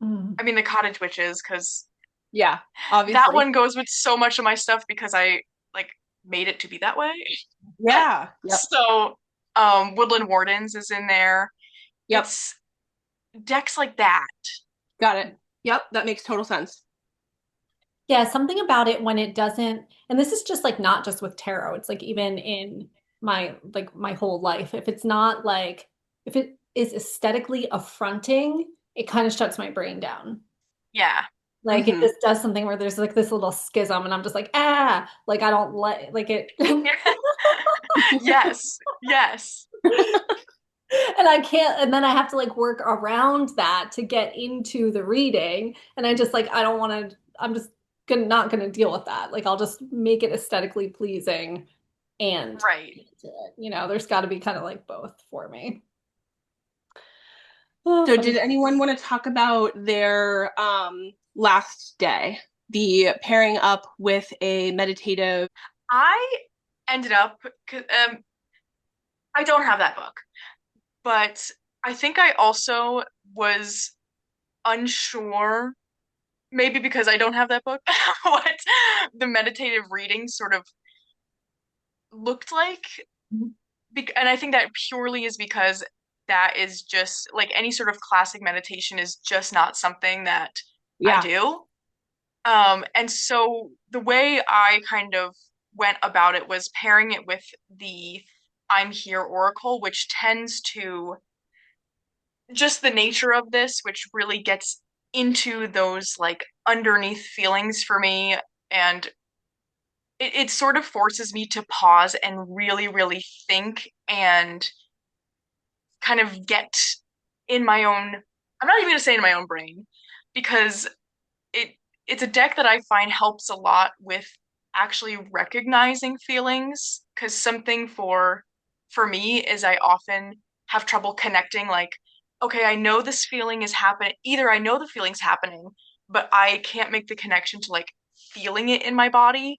Mm. I mean the Cottage Witches, because Yeah, that obviously. one goes with so much of my stuff because I like made it to be that way. Yeah. Yep. So Woodland Wardens is in there. Yep. It's decks like that. Got it. Yep, that makes total sense. Yeah, something about it when it doesn't, and this is just like not just with tarot, it's like even in my whole life. If it's not like if it is aesthetically affronting, it kind of shuts my brain down. Yeah. Like if Hmm. this does something where there's like this little schism and I'm just like, ah, like I don't like it. Yes, yes. And I can't, and then I have to like work around that to get into the reading. And I just like, I don't want to, I'm just gonna not gonna deal with that. Like I'll just make it aesthetically pleasing and Right. into it. You know, there's got to be kind of like both for me. Oh, So fun. did anyone want to talk about their last day, the pairing up with a meditative? I ended up, I don't have that book, but I think I also was unsure, maybe because I don't have that book, what the meditative reading sort of looked like. And I think that purely is because that is just like any sort of classic meditation is just not something that I Yeah. do. And so the way I kind of went about it was pairing it with the I'm Here Oracle, which tends to just the nature of this, which really gets into those like underneath feelings for me. And it sort of forces me to pause and really, really think and kind of get in my own, I'm not even gonna say in my own brain, because it it's a deck that I find helps a lot with actually recognizing feelings. Because something for me is I often have trouble connecting, like, okay, I know this feeling is happening. Either I know the feeling's happening, but I can't make the connection to like feeling it in my body,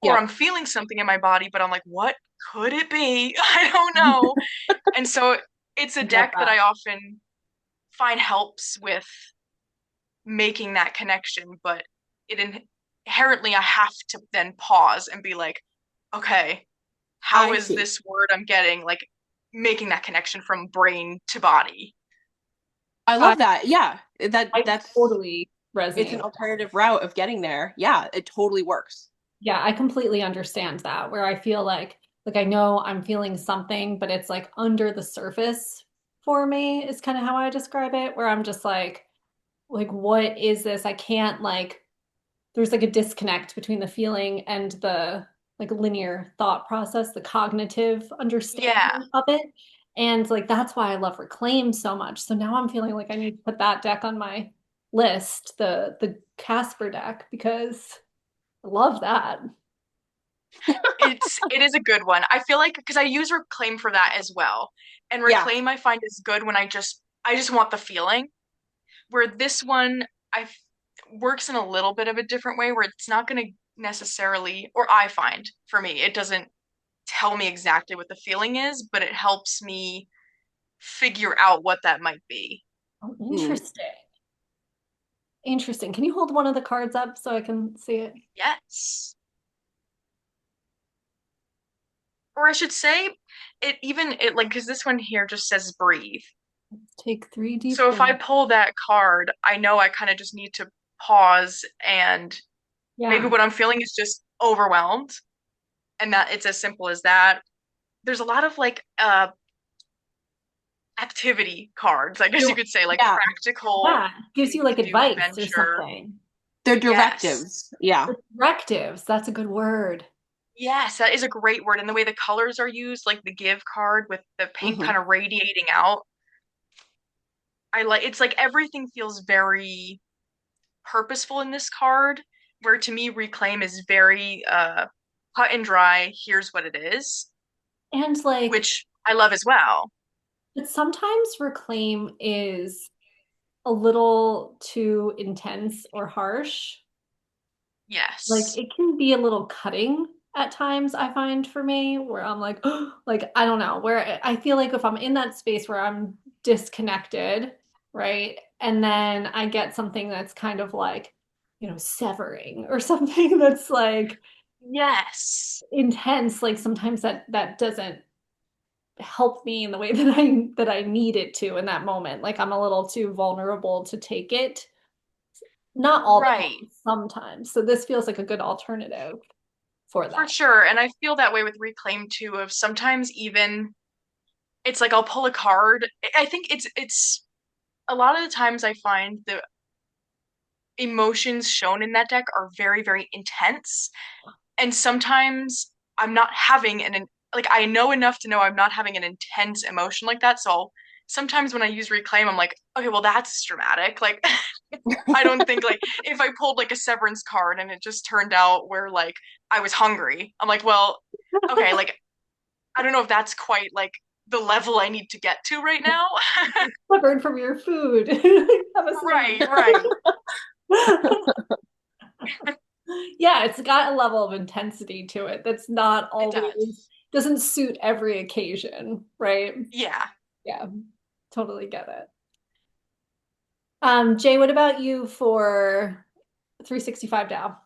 or I'm Yep. feeling something in my body, but I'm like, what could it be? I don't know. And so it's a I get deck that that. I often find helps with making that connection, but it inherently I have to then pause and be like, okay, how I is see. this word I'm getting like making that connection from brain to body? I I love that. Yeah. I That's totally it's an resonate. alternative route of getting there. Yeah, it totally works. Yeah, I completely understand that, where I feel like I know I'm feeling something, but it's like under the surface for me is kind of how I describe it, where I'm just like what is this? I can't like there's like a disconnect between the feeling and the like linear thought process, the cognitive Yeah, understanding of it. And like that's why I love Reclaim so much. So now I'm feeling like I need to put that deck on my list, the Casper deck, because I love that. it is a good one. I feel like because I use Reclaim for that as well. And Yeah. Reclaim I find is good when I just want the feeling. Where this one I works in a little bit of a different way where it's not going to necessarily, or I find for me, it doesn't tell me exactly what the feeling is, but it helps me figure out what that might be. Oh, Mm. interesting. Interesting. Can you hold one of the cards up so I can see it? Yes. Or I should say, it like, because this one here just says breathe. Take three deep So if I breaths. pull that card, I know I kind of just need to pause and maybe Yeah. what I'm feeling is just overwhelmed and that it's as simple as that. There's a lot of like activity cards, I guess you could say, like Yeah, practical Yeah. Gives you things like to do, advice or adventure. something. they're Yes. directives. Yeah. Directives. That's a good word. Yes, that is a great word. And the way the colors are used, like the give card with the pink Hmm. kind of radiating out, I like it's like everything feels very purposeful in this card, where to me reclaim is very cut and dry, here's what it is, And like, which I love as well. but sometimes Reclaim is a little too intense or harsh. Like Yes. it can be a little cutting at times, I find for me, where I'm like, like, I don't know, where I feel like if I'm in that space where I'm disconnected, right? And then I get something that's kind of like, severing or something that's like Yes. intense, like sometimes that doesn't help me in the way that I need it to in that moment. Like I'm a little too vulnerable to take it. Not all the Right. time, sometimes. So this feels like a good alternative for For that. sure. And I feel that way with reclaim too, of sometimes even it's like I'll pull a card. I think it's a lot of the times I find the emotions shown in that deck are very, very intense. And sometimes I'm not having like I know enough to know I'm not having an intense emotion like that. So sometimes when I use reclaim, I'm like, okay, well that's dramatic. Like I don't think like if I pulled like a severance card and it just turned out where like I was hungry, I'm like, well, okay, like I don't know if that's quite like the level I need to get to right now. Covered from your food. Have a Right, snack. right. Yeah, it's got a level of intensity to it that's not It always does. doesn't suit every occasion, right? Yeah. Yeah, Totally get it. Jay, what about you for 365 Dow?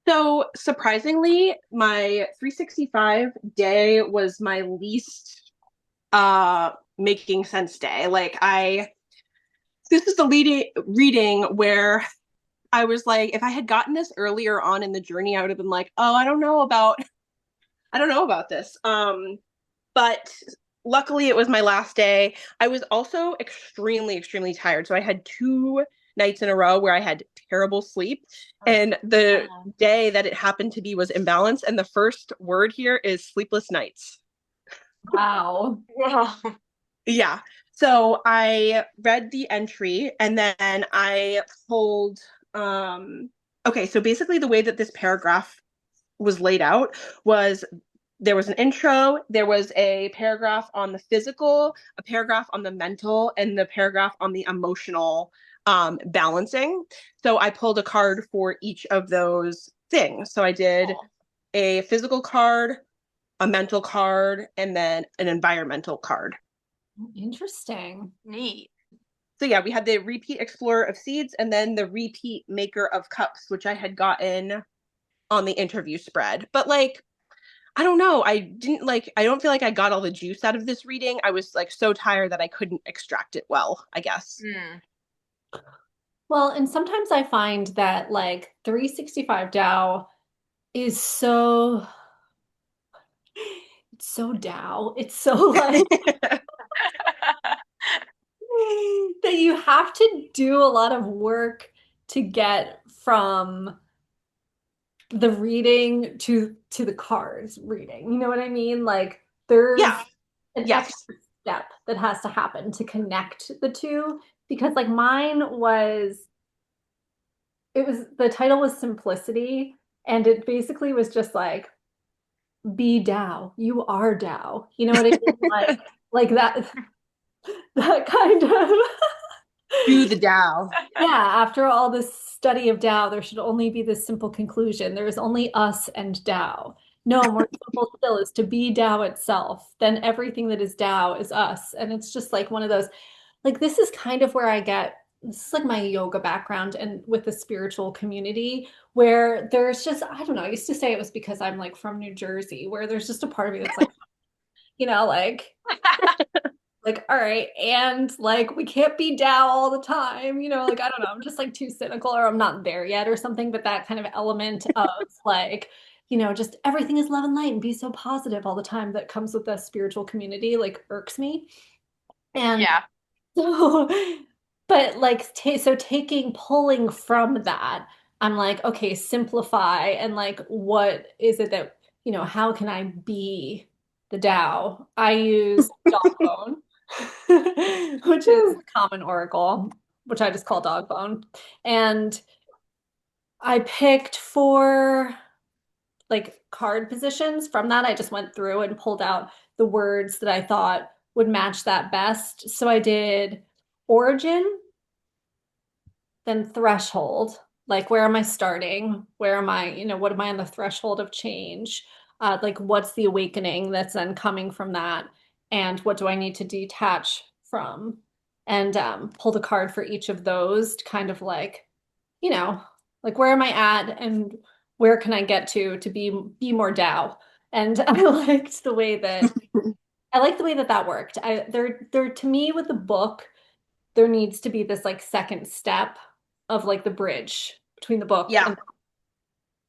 So surprisingly, my 365 day was my least making sense day. Like I this is the leading reading where I was like, if I had gotten this earlier on in the journey, I would have been like, oh, I don't know about this. But luckily it was my last day. I was also extremely, extremely tired. So I had 2 nights in a row where I had terrible sleep. And the Yeah. day that it happened to be was imbalanced. And the first word here is sleepless nights. Wow. Wow. Yeah. So I read the entry and then I pulled okay, so basically the way that this paragraph was laid out was there was an intro, there was a paragraph on the physical, a paragraph on the mental, and the paragraph on the emotional balancing. So I pulled a card for each of those things. So I did Cool. a physical card, a mental card, and then an environmental card. Interesting. Neat. So yeah, we had the repeat explorer of seeds and then the repeat maker of cups, which I had gotten on the interview spread. But like, I don't know. I don't feel like I got all the juice out of this reading. I was like so tired that I couldn't extract it well, I guess. Mm. Well, and sometimes I find that like 365 Tao is it's so Tao. It's so like that you have to do a lot of work to get from the reading to the cards reading. You know what I mean? Like there's Yeah. an Yes. extra step that has to happen to connect the two because like mine was it was the title was Simplicity and it basically was just like be Tao. You are Tao. You know what I mean? Like that that kind of Do the Tao. yeah, after all this study of Tao, there should only be this simple conclusion. There is only us and Tao. No, more simple still is to be Tao itself. Then everything that is Tao is us. And it's just like one of those, like, this is kind of where I get this is like my yoga background and with the spiritual community where there's just, I don't know, I used to say it was because I'm like from New Jersey, where there's just a part of me that's like, you know, like, all right, and like we can't be Dow all the time, you know, like I don't know, I'm just like too cynical or I'm not there yet or something, but that kind of element of like, you know, just everything is love and light and be so positive all the time that comes with the spiritual community like irks me. And Yeah. so, but like, so taking, pulling from that, I'm like, okay, simplify and like, what is it that, you know, how can I be the Tao? I use dog bone, which is Ooh. a common oracle, which I just call dog bone. And I picked 4 like card positions from that. I just went through and pulled out the words that I thought would match that best. So I did origin, then threshold. Like, where am I starting? Where am I, you know, what am I on the threshold of change? Like, what's the awakening that's then coming from that? And what do I need to detach from? And pulled a card for each of those to kind of like, you know, like where am I at and where can I get to be more Tao? And I liked the way that that worked. There to me with the book, there needs to be this like second step of like the bridge between the book Yeah. and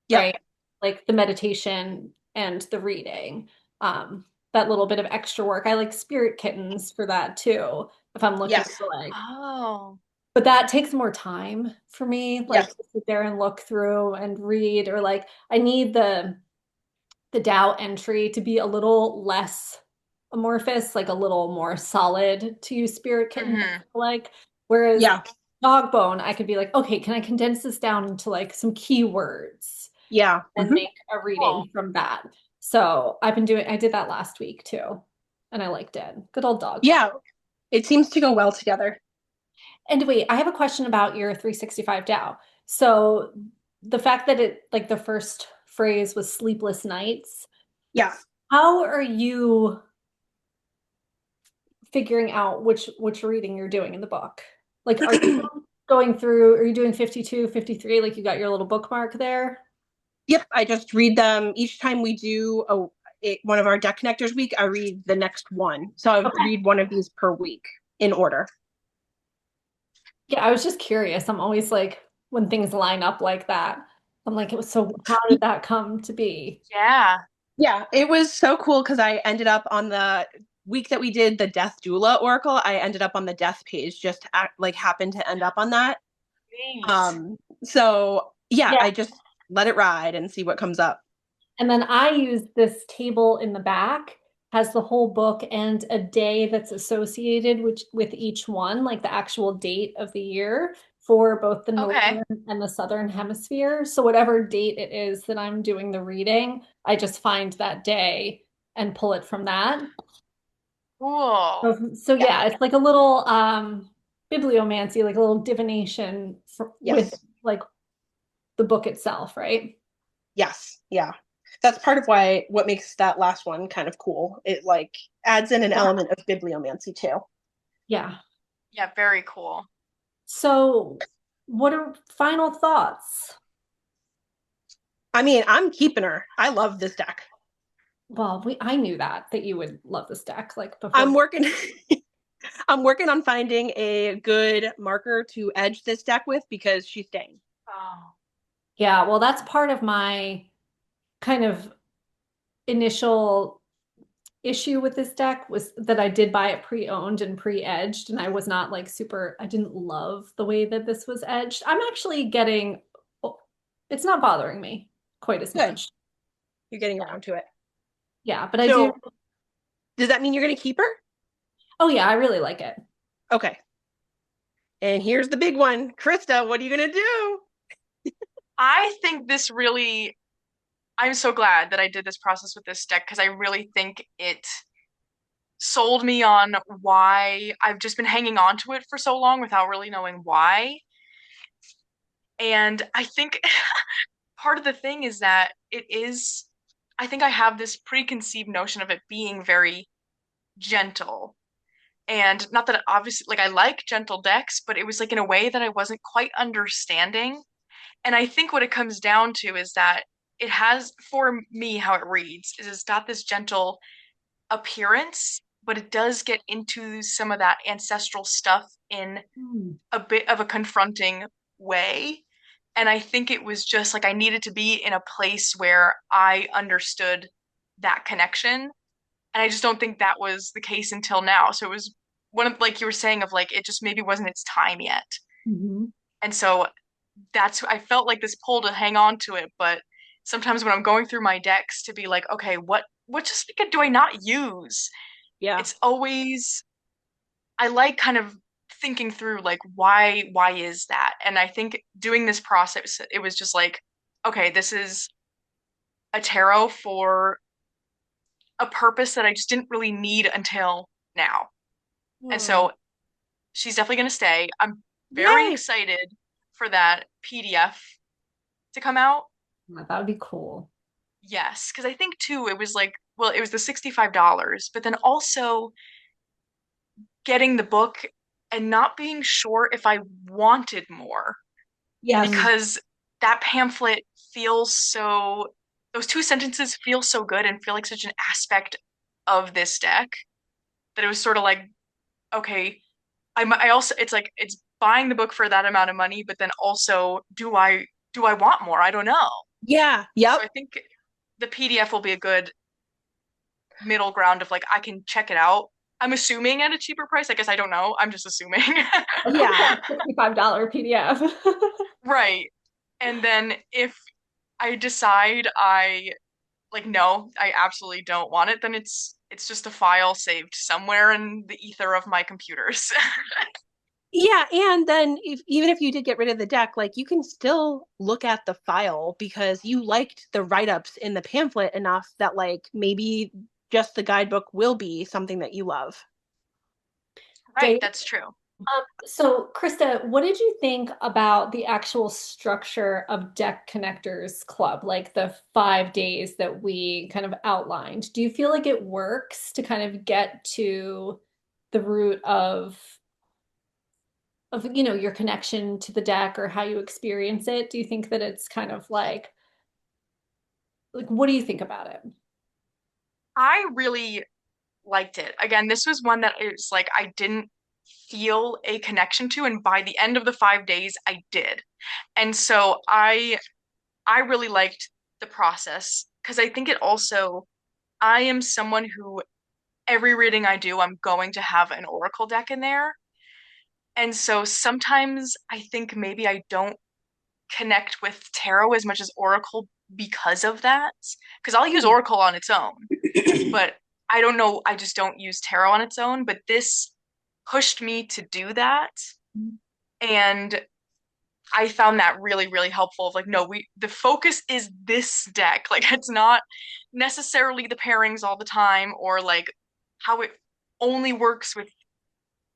Yep. right, like the meditation and the reading. That little bit of extra work. I like spirit kittens for that too. If I'm looking Yes. for like Oh. but that takes more time for me, like Yes. to sit there and look through and read, or like I need the Tao entry to be a little less amorphous, like a little more solid to use Spirit Kitten, I Hmm. feel like. Whereas Yeah. Dog Bone, I could be like, okay, can I condense this down into like some keywords Yeah. and make a Cool. reading from that? So I did that last week too, and I liked it. Good old Dog Bone. Yeah. It seems to go well together. And wait, I have a question about your 365 Tao. So the fact that it like the first phrase was sleepless nights, Yeah. how are you figuring out which reading you're doing in the book? Like, are you going through, are you doing 52, 53? Like you got your little bookmark there? Yep, I just read them each time we do one of our deck connectors week. I read the next one, so I Okay. read one of these per week in order. Yeah, I was just curious. I'm always like, when things line up like that, I'm like, it was so, how did that come to be? Yeah. Yeah, it was so cool because I ended up on the week that we did the Death Doula Oracle. I ended up on the death page, just like happened to end up on that. Neat. So yeah, Yeah. I just let it ride and see what comes up. And then I use this table in the back, has the whole book and a day that's associated with each one, like the actual date of the year for both the Okay. northern and the southern hemisphere. So whatever date it is that I'm doing the reading, I just find that day and pull it from that. Cool. So Yeah. yeah, it's like a little bibliomancy, like a little divination with Yes. like the book itself, right? Yes. Yeah. That's part of why what makes that last one kind of cool. It like adds in an element of bibliomancy too. Yeah. Yeah, very cool. So, what are final thoughts? I mean, I'm keeping her. I love this deck. Well, I knew that you would love this deck like I'm before. working I'm working on finding a good marker to edge this deck with because she's staying. Oh. Yeah, well, that's part of my kind of initial issue with this deck was that I did buy it pre-owned and pre-edged, and I was not like super, I didn't love the way that this was edged. I'm actually getting, oh, it's not bothering me quite as Good. much. You're getting around to it. Yeah, but I do, So, does that mean you're going to keep her? oh yeah, I really like it. Okay. And here's the big one. Christa, what are you going to do? I think this really, I'm so glad that I did this process with this deck because I really think it sold me on why I've just been hanging on to it for so long without really knowing why. And I think part of the thing is that I think I have this preconceived notion of it being very gentle. And not that obviously, like, I like gentle decks, but it was like in a way that I wasn't quite understanding. And I think what it comes down to is that it has, for me, how it reads is it's got this gentle appearance, but it does get into some of that ancestral stuff in Hmm. a bit of a confronting way. And I think it was just like I needed to be in a place where I understood that connection. And I just don't think that was the case until now. So it was one of, like you were saying, of like, it just maybe wasn't its time yet. Mhm. And so I felt like this pull to hang on to it. But sometimes when I'm going through my decks to be like, okay, what just do I not use? Yeah. It's always, I like kind of thinking through like why is that? And I think doing this process, it was just like, okay, this is a tarot for a purpose that I just didn't really need until now. And Hmm. so she's definitely going to stay. I'm very Yay. excited for that PDF to come out. Yeah, that would be cool. Yes, because I think too, it was like, well, it was the $65, but then also getting the book and not being sure if I wanted more Yes. Mm. because that pamphlet feels so, those two sentences feel so good and feel like such an aspect of this deck that it was sort of like, okay, I also, it's like, it's buying the book for that amount of money, but then also, do I want more? I don't know. Yeah. So Yep. I think the PDF will be a good middle ground of like, I can check it out. I'm assuming at a cheaper price. I guess I don't know. I'm just assuming. Yeah. $65 PDF. Right. And then if I decide I like no, I absolutely don't want it, then it's just a file saved somewhere in the ether of my computers. Yeah, and then even if you did get rid of the deck, like you can still look at the file because you liked the write-ups in the pamphlet enough that like maybe just the guidebook will be something that you love. Right, Dave, that's true. so Krista, what did you think about the actual structure of Deck Connectors Club, like the 5 days that we kind of outlined? Do you feel like it works to kind of get to the root of your connection to the deck or how you experience it? Do you think that it's kind of like what do you think about it? I really liked it. Again, this was one that it's like I didn't feel a connection to, and by the end of the 5 days, I did. And so I really liked the process because I think it also I am someone who every reading I do, I'm going to have an oracle deck in there. And so sometimes I think maybe I don't connect with tarot as much as oracle because of that. Because I'll use oracle on its own, but I don't know, I just don't use tarot on its own. But this pushed me to do that. And I found that really, really helpful of like, no, the focus is this deck. Like it's not necessarily the pairings all the time or like how it only works with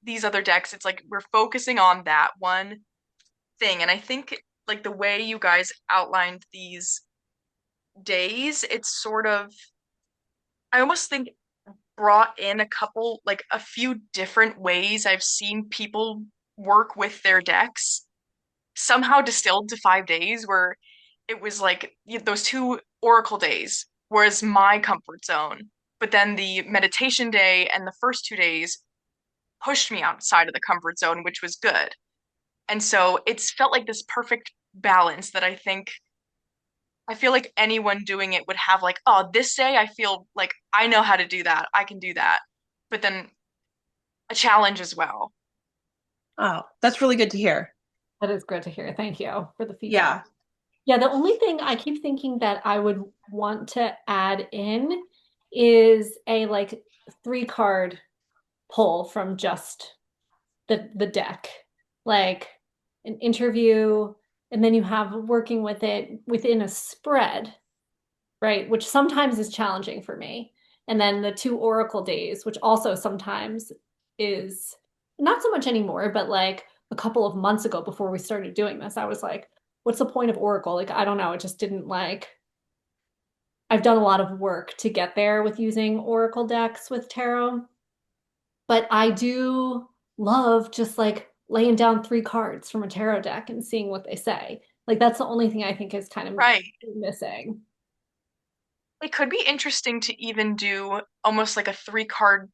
these other decks. It's like we're focusing on that one thing. And I think like the way you guys outlined these days, it's sort of I almost think brought in a couple like a few different ways I've seen people work with their decks somehow distilled to 5 days where it was like those two oracle days was my comfort zone. But then the meditation day and the first 2 days pushed me outside of the comfort zone, which was good. And so it's felt like this perfect balance that I feel like anyone doing it would have like, oh, this day I feel like I know how to do that. I can do that. But then a challenge as well. Oh, that's really good to hear. That is good to hear. Thank you for the feedback. Yeah. Yeah, the only thing I keep thinking that I would want to add in is a like 3 card pull from just the deck. Like an interview, and then you have working with it within a spread, right? Which sometimes is challenging for me. And then the 2 oracle days, which also sometimes is not so much anymore, but like a couple of months ago before we started doing this, I was like, what's the point of oracle? Like, I don't know. It just didn't like, I've done a lot of work to get there with using oracle decks with tarot, but I do love just like laying down 3 cards from a tarot deck and seeing what they say. Like, that's the only thing I think is kind of Right. missing. It could be interesting to even do almost like a 3 card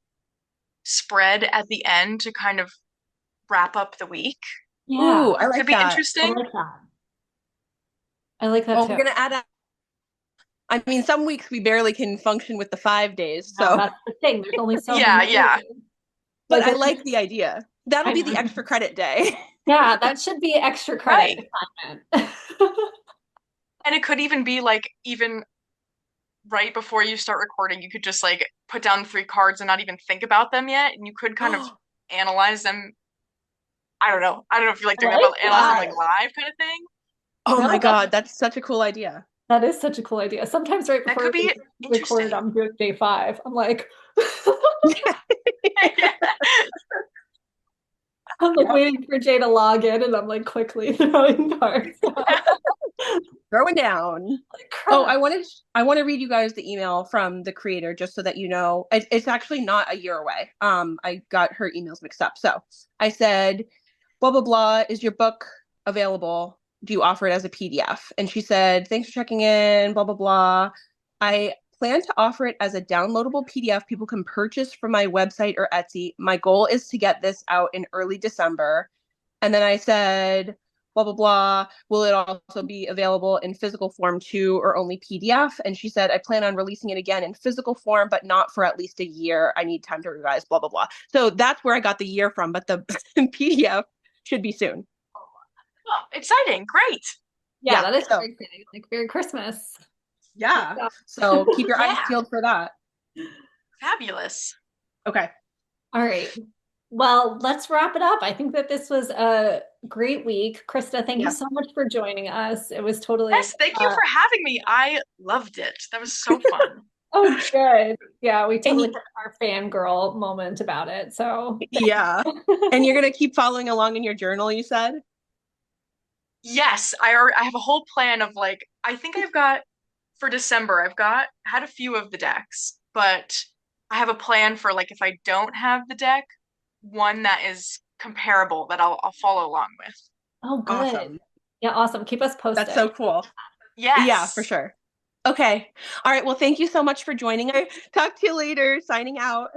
spread at the end to kind of wrap up the week. Yeah, Ooh, I Could like be that. I interesting. like that. I like that Well, too. we're gonna add. I mean, some weeks we barely can function with the 5 days, No, so. that's the thing. There's only so Yeah, many yeah. days. But Like, I like the idea. That'll I be the know. extra credit day. Yeah, that should be extra credit Right. assignment. And it could even be like even right before you start recording, you could just like put down 3 cards and not even think about them yet, and you could kind of Oh analyze them. I don't know. I don't know if you like I doing that, like but analyze them that. like live kind of thing. my No, God, that's such a cool idea. that is such a cool idea. Sometimes right That before could we be record, interesting. I'm doing day 5. I'm like, Yeah. I'm like Yep. waiting for Jay to log in, and I'm like quickly throwing cards. Throwing down. Like, Oh, crap. I want to read you guys the email from the creator just so that you know it's actually not a year away. I got her emails mixed up. So I said, blah blah blah, is your book available? Do you offer it as a PDF? And she said, thanks for checking in, blah blah blah. I plan to offer it as a downloadable PDF people can purchase from my website or Etsy. My goal is to get this out in early December. And then I said, blah, blah, blah. Will it also be available in physical form too, or only PDF? And she said, I plan on releasing it again in physical form, but not for at least a year. I need time to revise, blah, blah, blah. So that's where I got the year from, but the PDF should be soon. Oh, exciting. Great. Yeah, Yeah. that is So, very exciting. Like Merry Christmas. yeah. So keep your eyes Yeah. peeled for that. Fabulous. Okay. All right. Well, let's wrap it up. I think that this was a great week. Krista, thank you Yeah. so much for joining us. It was totally Yes, thank you for having me. I loved it. That was so fun. oh good. Yeah, we And totally had our fangirl moment about it. So yeah. And you're going to keep following along in your journal, you said? Yes, I have a whole plan of like I think I've got for December, I've got had a few of the decks, but I have a plan for like if I don't have the deck, one that is comparable that I'll follow along with. Oh, good. Awesome. Yeah, awesome. Keep us That's posted. so cool. Yeah, for Yes. sure. Okay. All right. Well, thank you so much for joining us. Talk to you later. Signing out.